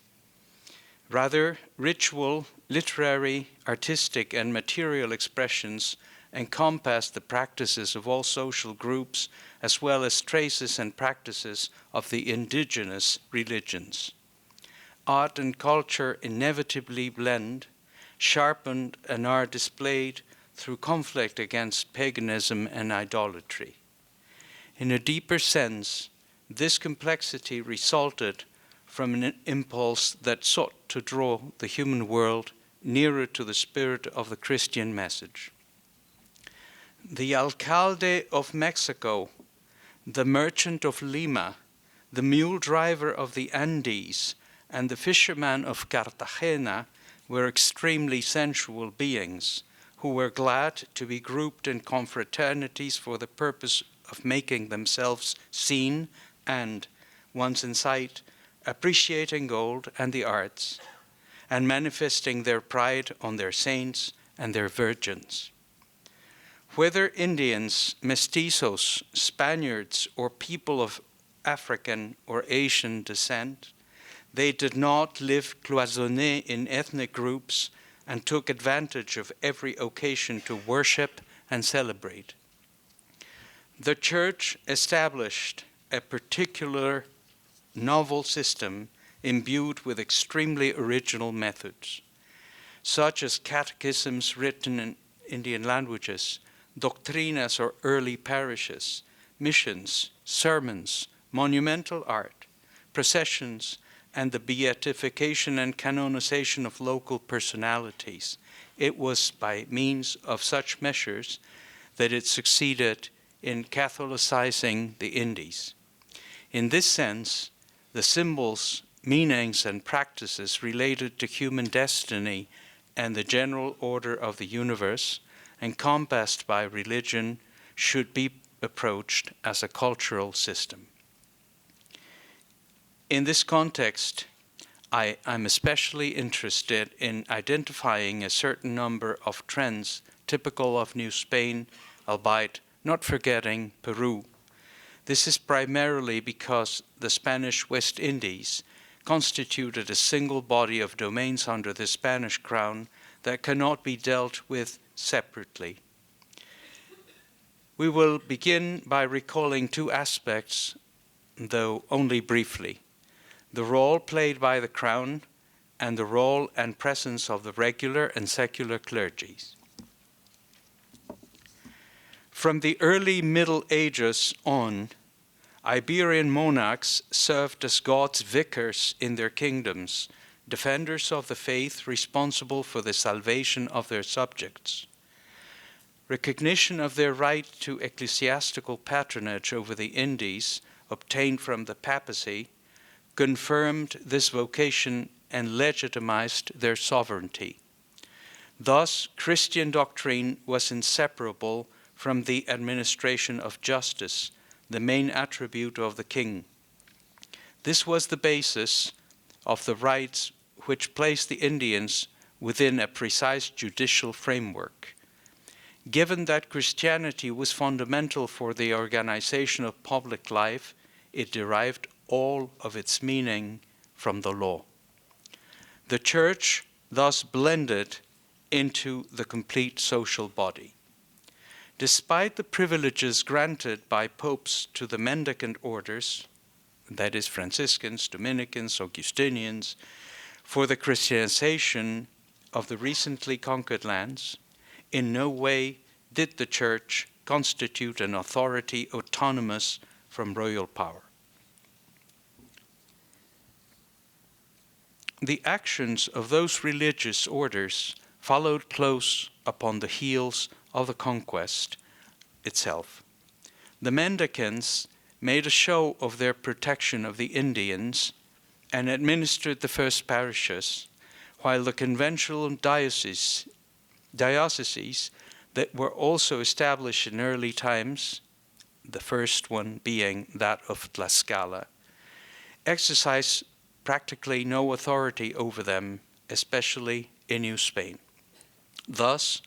Rather, ritual, literary, artistic, and material expressions encompass the practices of all social groups, as well as traces and practices of the indigenous religions. Art and culture inevitably blend, sharpened, and are displayed through conflict against paganism and idolatry. In a deeper sense, this complexity resulted from an impulse that sought to draw the human world nearer to the spirit of the Christian message. The alcalde of Mexico, the merchant of Lima, the mule driver of the Andes, and the fisherman of Cartagena were extremely sensual beings who were glad to be grouped in confraternities for the purpose of making themselves seen and, once in sight, appreciating gold and the arts, and manifesting their pride on their saints and their virgins. Whether Indians, mestizos, Spaniards, or people of African or Asian descent, they did not live cloisonnés in ethnic groups and took advantage of every occasion to worship and celebrate. The Church established a particular novel system imbued with extremely original methods, such as catechisms written in Indian languages, doctrinas or early parishes, missions, sermons, monumental art, processions, and the beatification and canonization of local personalities. It was by means of such measures that it succeeded in Catholicizing the Indies. In this sense, the symbols, meanings, and practices related to human destiny and the general order of the universe, encompassed by religion, should be approached as a cultural system. In this context, I'm especially interested in identifying a certain number of trends typical of New Spain, albeit not forgetting Peru. This is primarily because the Spanish West Indies constituted a single body of domains under the Spanish crown that cannot be dealt with separately. We will begin by recalling two aspects, though only briefly: the role played by the crown and the role and presence of the regular and secular clergies. From the early Middle Ages on, Iberian monarchs served as God's vicars in their kingdoms, defenders of the faith responsible for the salvation of their subjects. Recognition of their right to ecclesiastical patronage over the Indies, obtained from the papacy, confirmed this vocation and legitimized their sovereignty. Thus, Christian doctrine was inseparable from the administration of justice, the main attribute of the king. This was the basis of the rights which placed the Indians within a precise judicial framework. Given that Christianity was fundamental for the organization of public life, it derived all of its meaning from the law. The church thus blended into the complete social body. Despite the privileges granted by popes to the mendicant orders, that is Franciscans, Dominicans, Augustinians, for the Christianization of the recently conquered lands, in no way did the church constitute an authority autonomous from royal power. The actions of those religious orders followed close upon the heels of the conquest itself. The mendicants made a show of their protection of the Indians and administered the first parishes, while the conventual dioceses that were also established in early times, the first one being that of Tlaxcala, exercised practically no authority over them, especially in New Spain. Thus,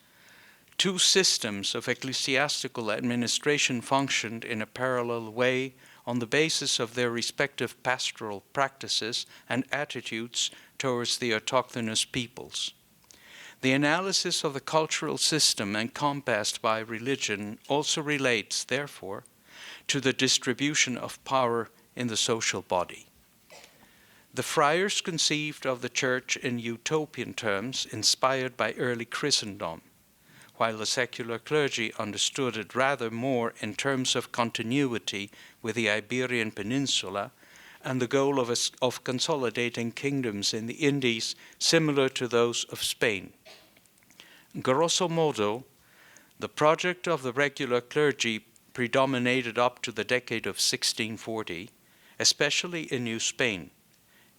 two systems of ecclesiastical administration functioned in a parallel way on the basis of their respective pastoral practices and attitudes towards the autochthonous peoples. The analysis of the cultural system encompassed by religion also relates, therefore, to the distribution of power in the social body. The friars conceived of the church in utopian terms inspired by early Christendom, while the secular clergy understood it rather more in terms of continuity with the Iberian Peninsula and the goal of consolidating kingdoms in the Indies similar to those of Spain. Grosso modo, the project of the regular clergy predominated up to the decade of 1640, especially in New Spain,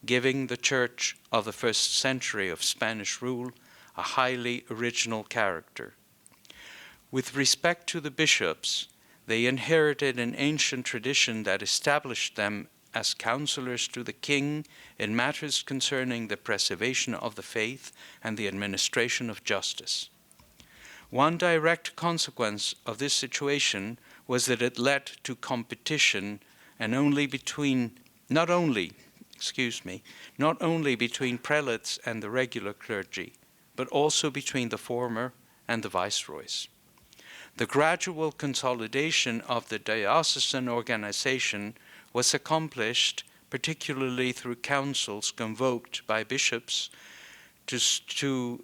giving the church of the first century of Spanish rule a highly original character. With respect to the bishops, they inherited an ancient tradition that established them as counselors to the king in matters concerning the preservation of the faith and the administration of justice. One direct consequence of this situation was that it led to competition and not only between prelates and the regular clergy, but also between the former and the viceroys. The gradual consolidation of the diocesan organization was accomplished particularly through councils convoked by bishops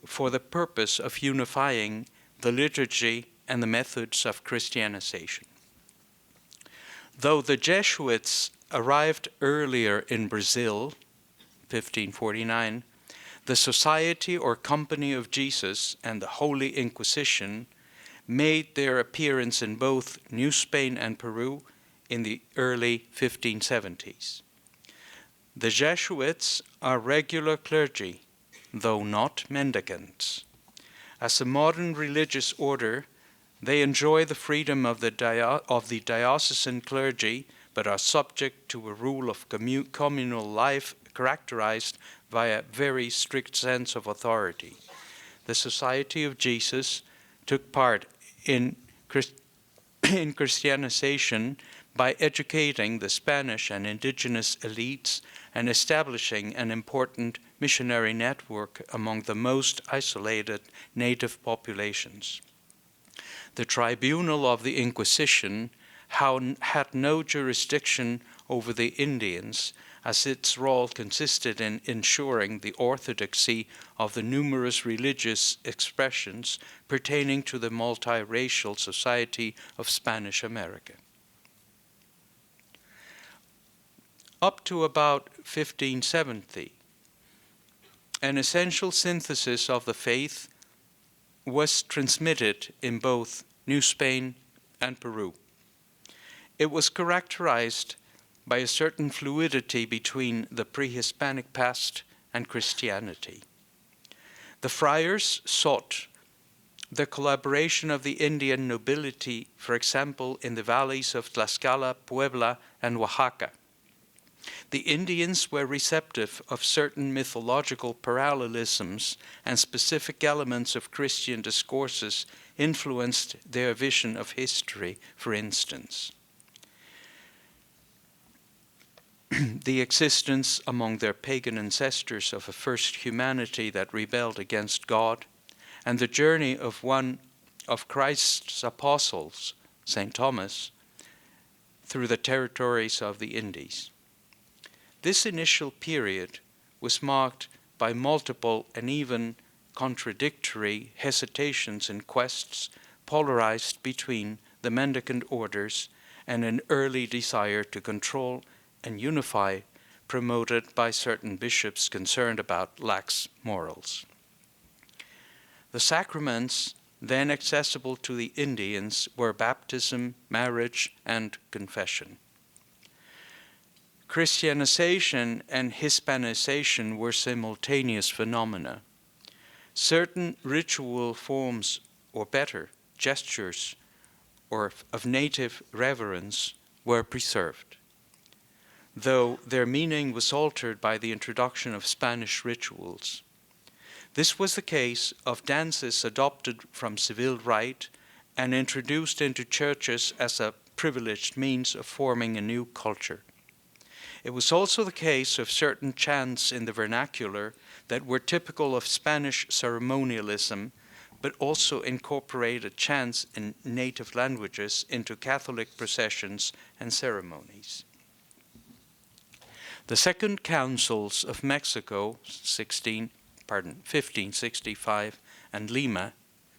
for the purpose of unifying the liturgy and the methods of Christianization. Though the Jesuits arrived earlier in Brazil, 1549, the Society or Company of Jesus and the Holy Inquisition made their appearance in both New Spain and Peru in the early 1570s. The Jesuits are regular clergy, though not mendicants. As a modern religious order, they enjoy the freedom of the diocesan clergy, but are subject to a rule of communal life characterized by a very strict sense of authority. The Society of Jesus took part in Christianization by educating the Spanish and indigenous elites and establishing an important missionary network among the most isolated native populations. The tribunal of the Inquisition had no jurisdiction over the Indians, as its role consisted in ensuring the orthodoxy of the numerous religious expressions pertaining to the multiracial society of Spanish America. Up to about 1570, an essential synthesis of the faith was transmitted in both New Spain and Peru. It was characterized by a certain fluidity between the pre-Hispanic past and Christianity. The friars sought the collaboration of the Indian nobility, for example, in the valleys of Tlaxcala, Puebla, and Oaxaca. The Indians were receptive of certain mythological parallelisms, and specific elements of Christian discourses influenced their vision of history, for instance. The existence among their pagan ancestors of a first humanity that rebelled against God, and the journey of one of Christ's apostles, St. Thomas, through the territories of the Indies. This initial period was marked by multiple and even contradictory hesitations and quests polarized between the mendicant orders and an early desire to control and unify, promoted by certain bishops concerned about lax morals. The sacraments then accessible to the Indians were baptism, marriage, and confession. Christianization and Hispanization were simultaneous phenomena. Certain ritual forms, or better, gestures, or of native reverence were preserved, though their meaning was altered by the introduction of Spanish rituals. This was the case of dances adopted from Seville rite and introduced into churches as a privileged means of forming a new culture. It was also the case of certain chants in the vernacular that were typical of Spanish ceremonialism, but also incorporated chants in native languages into Catholic processions and ceremonies. The Second Councils of Mexico, 1565, and Lima,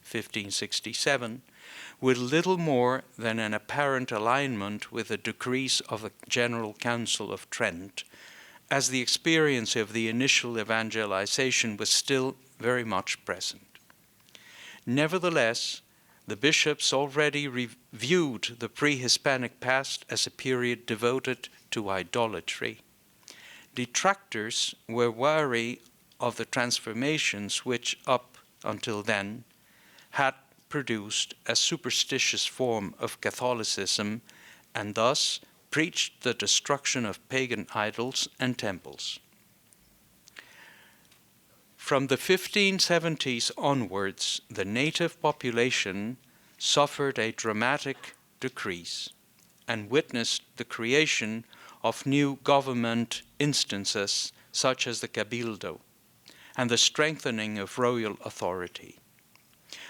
1567, with little more than an apparent alignment with the decrees of the General Council of Trent, as the experience of the initial evangelization was still very much present. Nevertheless, the bishops already reviewed the pre-Hispanic past as a period devoted to idolatry. Detractors were wary of the transformations which, up until then, had produced a superstitious form of Catholicism and thus preached the destruction of pagan idols and temples. From the 1570s onwards, the native population suffered a dramatic decrease and witnessed the creation of new government instances such as the Cabildo and the strengthening of royal authority.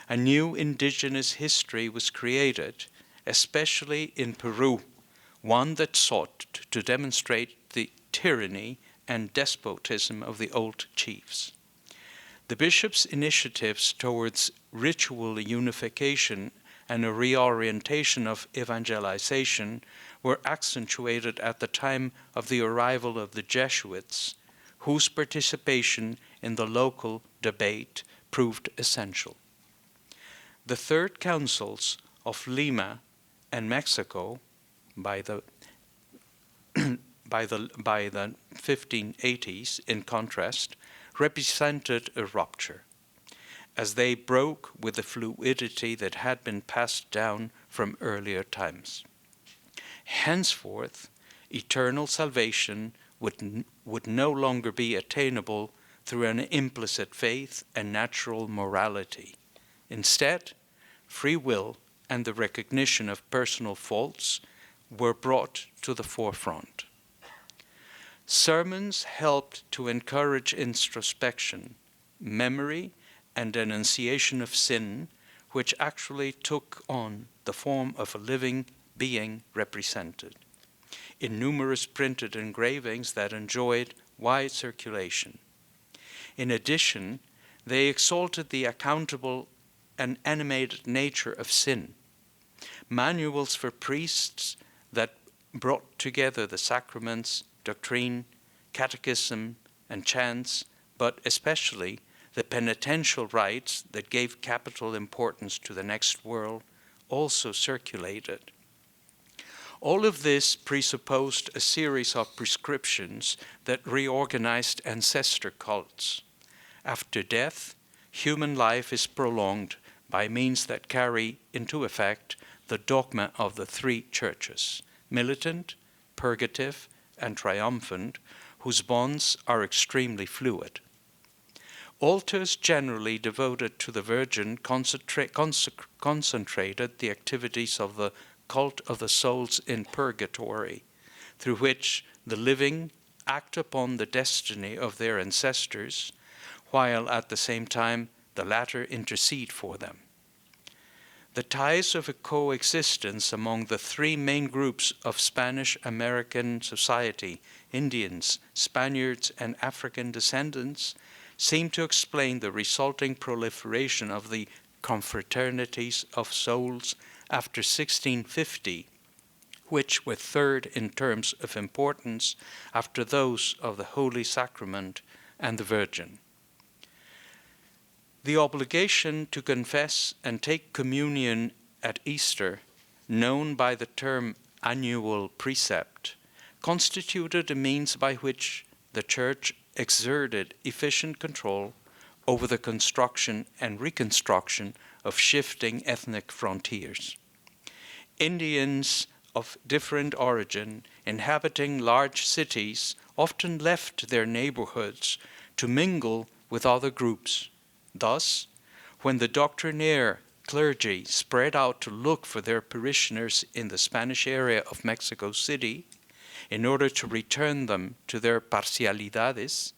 A new indigenous history was created, especially in Peru, one that sought to demonstrate the tyranny and despotism of the old chiefs. The bishops' initiatives towards ritual unification and a reorientation of evangelization were accentuated at the time of the arrival of the Jesuits, whose participation in the local debate proved essential. The Third Councils of Lima and Mexico, by the 1580s, in contrast, represented a rupture, as they broke with the fluidity that had been passed down from earlier times. Henceforth, eternal salvation would no longer be attainable through an implicit faith and natural morality. Instead, free will and the recognition of personal faults were brought to the forefront. Sermons helped to encourage introspection, memory, and denunciation of sin, which actually took on the form of a living being represented in numerous printed engravings that enjoyed wide circulation. In addition, they exalted the accountable and animated nature of sin. Manuals for priests that brought together the sacraments, doctrine, catechism, and chants, but especially the penitential rites that gave capital importance to the next world, also circulated. All of this presupposed a series of prescriptions that reorganized ancestor cults. After death, human life is prolonged by means that carry into effect the dogma of the three churches, militant, purgative, and triumphant, whose bonds are extremely fluid. Altars generally devoted to the Virgin concentrated the activities of the cult of the souls in purgatory, through which the living act upon the destiny of their ancestors, while at the same time the latter intercede for them. The ties of a coexistence among the three main groups of Spanish-American society, Indians, Spaniards, and African descendants, seem to explain the resulting proliferation of the confraternities of souls after 1650, which were third in terms of importance after those of the Holy Sacrament and the Virgin. The obligation to confess and take communion at Easter, known by the term annual precept, constituted a means by which the Church exerted efficient control over the construction and reconstruction of shifting ethnic frontiers. Indians of different origin inhabiting large cities often left their neighborhoods to mingle with other groups. Thus, when the doctrinaire clergy spread out to look for their parishioners in the Spanish area of Mexico City, in order to return them to their parcialidades,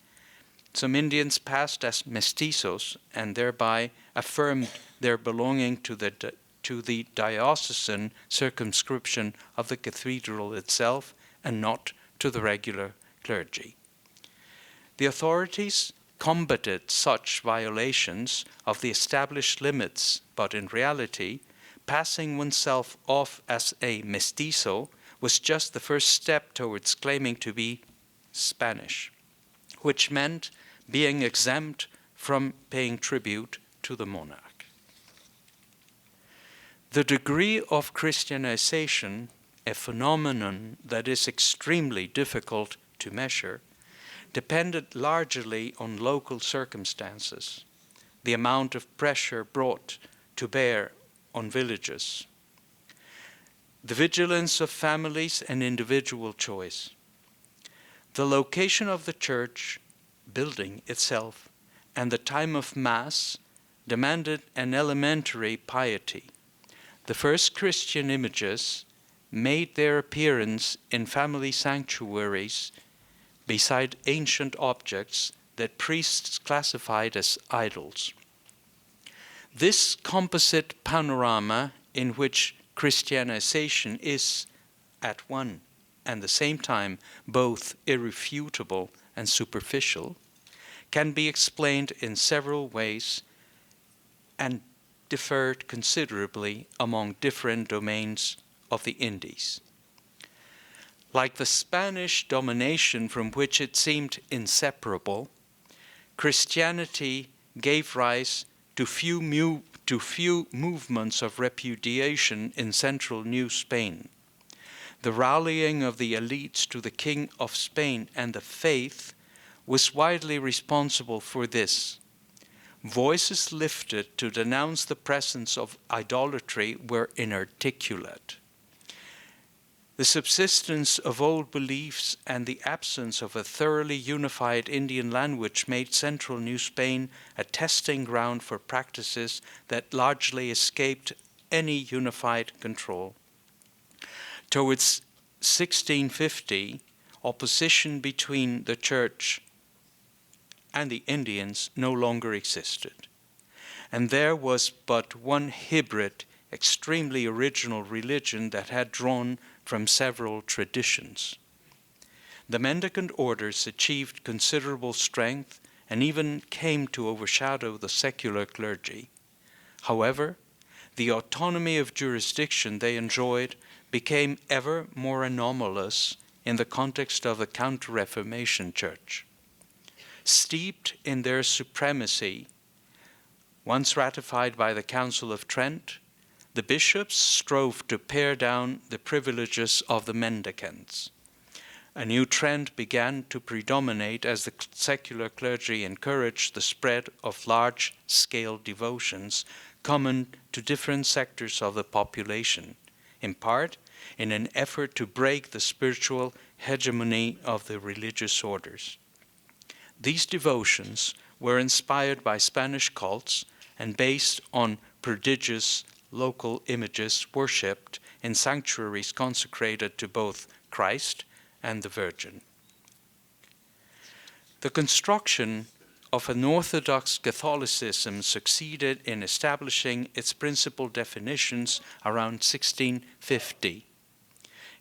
some Indians passed as mestizos and thereby affirmed their belonging to the diocesan circumscription of the cathedral itself and not to the regular clergy. The authorities combated such violations of the established limits, but in reality, passing oneself off as a mestizo was just the first step towards claiming to be Spanish, which meant being exempt from paying tribute to the monarch. The degree of Christianization, a phenomenon that is extremely difficult to measure, depended largely on local circumstances, the amount of pressure brought to bear on villages, the vigilance of families and individual choice. The location of the church building itself and the time of Mass demanded an elementary piety. The first Christian images made their appearance in family sanctuaries beside ancient objects that priests classified as idols. This composite panorama in which Christianization is at one and the same time both irrefutable and superficial can be explained in several ways and differed considerably among different domains of the Indies. Like the Spanish domination from which it seemed inseparable, Christianity gave rise to few movements of repudiation in central New Spain. The rallying of the elites to the King of Spain and the faith was widely responsible for this. Voices lifted to denounce the presence of idolatry were inarticulate. The subsistence of old beliefs and the absence of a thoroughly unified Indian language made central New Spain a testing ground for practices that largely escaped any unified control. Towards 1650, opposition between the church and the Indians no longer existed, and there was but one hybrid, extremely original religion that had drawn from several traditions. The mendicant orders achieved considerable strength and even came to overshadow the secular clergy. However, the autonomy of jurisdiction they enjoyed became ever more anomalous in the context of the Counter-Reformation Church. Steeped in their supremacy, once ratified by the Council of Trent, the bishops strove to pare down the privileges of the mendicants. A new trend began to predominate as the secular clergy encouraged the spread of large-scale devotions common to different sectors of the population, in part in an effort to break the spiritual hegemony of the religious orders. These devotions were inspired by Spanish cults and based on prodigious local images worshipped in sanctuaries consecrated to both Christ and the Virgin. The construction of an Orthodox Catholicism succeeded in establishing its principal definitions around 1650.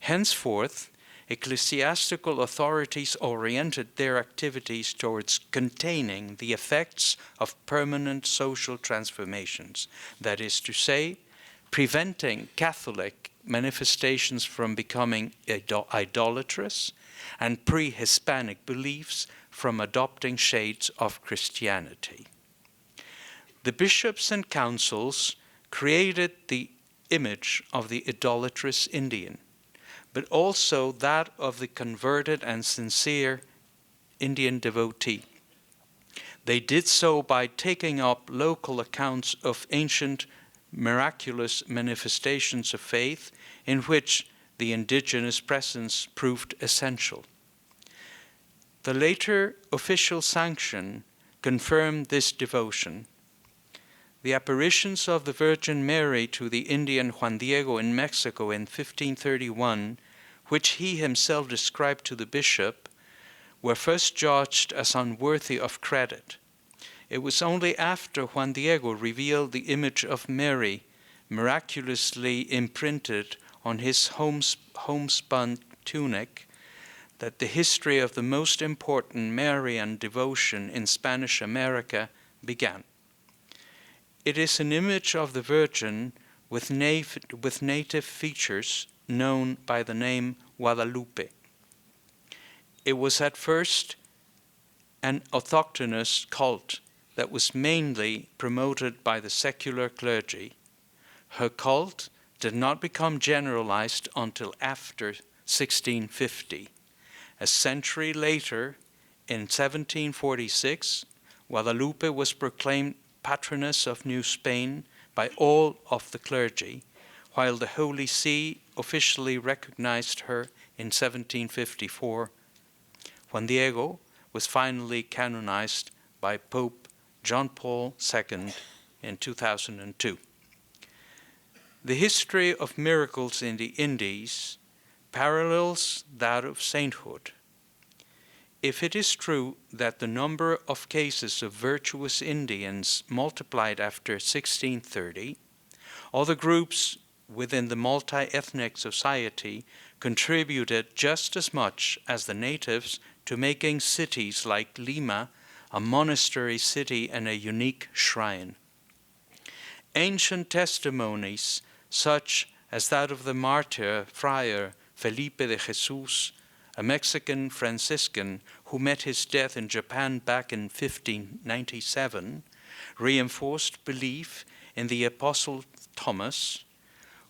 Henceforth, ecclesiastical authorities oriented their activities towards containing the effects of permanent social transformations, that is to say, preventing Catholic manifestations from becoming idolatrous and pre-Hispanic beliefs from adopting shades of Christianity. The bishops and councils created the image of the idolatrous Indian, but also that of the converted and sincere Indian devotee. They did so by taking up local accounts of ancient miraculous manifestations of faith in which the indigenous presence proved essential. The later official sanction confirmed this devotion. The apparitions of the Virgin Mary to the Indian Juan Diego in Mexico in 1531, which he himself described to the bishop, were first judged as unworthy of credit. It was only after Juan Diego revealed the image of Mary, miraculously imprinted on his homespun tunic, that the history of the most important Marian devotion in Spanish America began. It is an image of the Virgin with native features known by the name Guadalupe. It was at first an autochthonous cult that was mainly promoted by the secular clergy. Her cult did not become generalized until after 1650. A century later, in 1746, Guadalupe was proclaimed patroness of New Spain by all of the clergy, while the Holy See officially recognized her in 1754. Juan Diego was finally canonized by Pope John Paul II in 2002. The history of miracles in the Indies parallels that of sainthood. If it is true that the number of cases of virtuous Indians multiplied after 1630, other groups within the multi-ethnic society contributed just as much as the natives to making cities like Lima a monastery city and a unique shrine. Ancient testimonies, such as that of the martyr friar Felipe de Jesus, a Mexican Franciscan who met his death in Japan back in 1597, reinforced belief in the Apostle Thomas,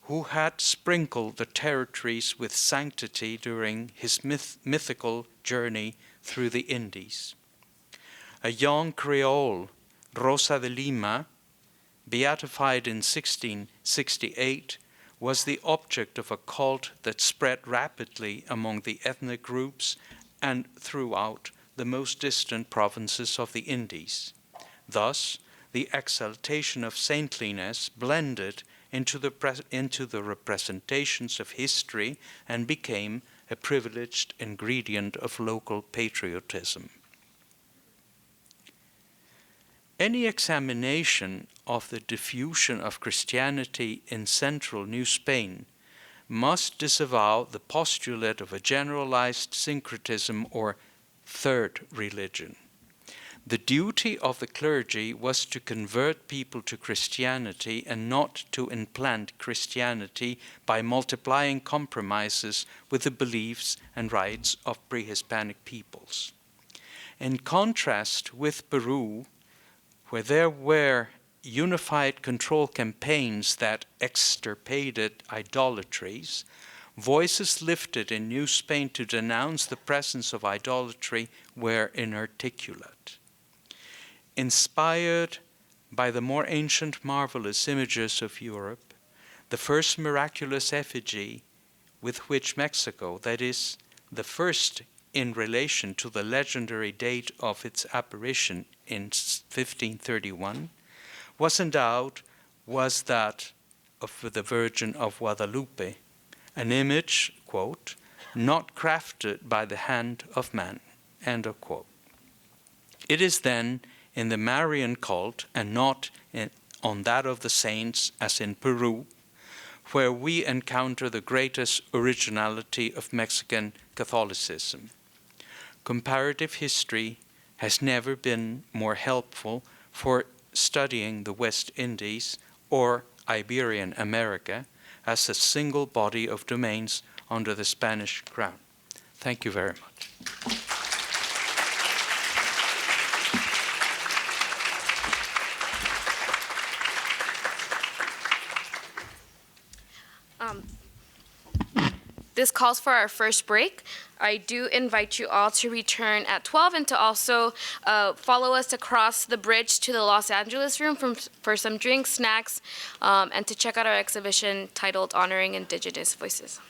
who had sprinkled the territories with sanctity during his mythical journey through the Indies. A young Creole, Rosa de Lima, beatified in 1668, was the object of a cult that spread rapidly among the ethnic groups and throughout the most distant provinces of the Indies. Thus, the exaltation of saintliness blended into the representations of history and became a privileged ingredient of local patriotism. Any examination of the diffusion of Christianity in central New Spain must disavow the postulate of a generalized syncretism or third religion. The duty of the clergy was to convert people to Christianity and not to implant Christianity by multiplying compromises with the beliefs and rites of pre-Hispanic peoples. In contrast with Peru, where there were unified control campaigns that extirpated idolatries, voices lifted in New Spain to denounce the presence of idolatry were inarticulate. Inspired by the more ancient marvelous images of Europe, the first miraculous effigy with which Mexico, that is, the first in relation to the legendary date of its apparition in 1531, was endowed was that of the Virgin of Guadalupe, an image, quote, not crafted by the hand of man, end of quote. It is then in the Marian cult and not on that of the saints as in Peru, where we encounter the greatest originality of Mexican Catholicism. Comparative history has never been more helpful for studying the West Indies or Iberian America as a single body of domains under the Spanish crown. Thank you very much. This calls for our first break. I do invite you all to return at 12 and to also follow us across the bridge to the Los Angeles room for some drinks, snacks, and to check out our exhibition titled Honoring Indigenous Voices.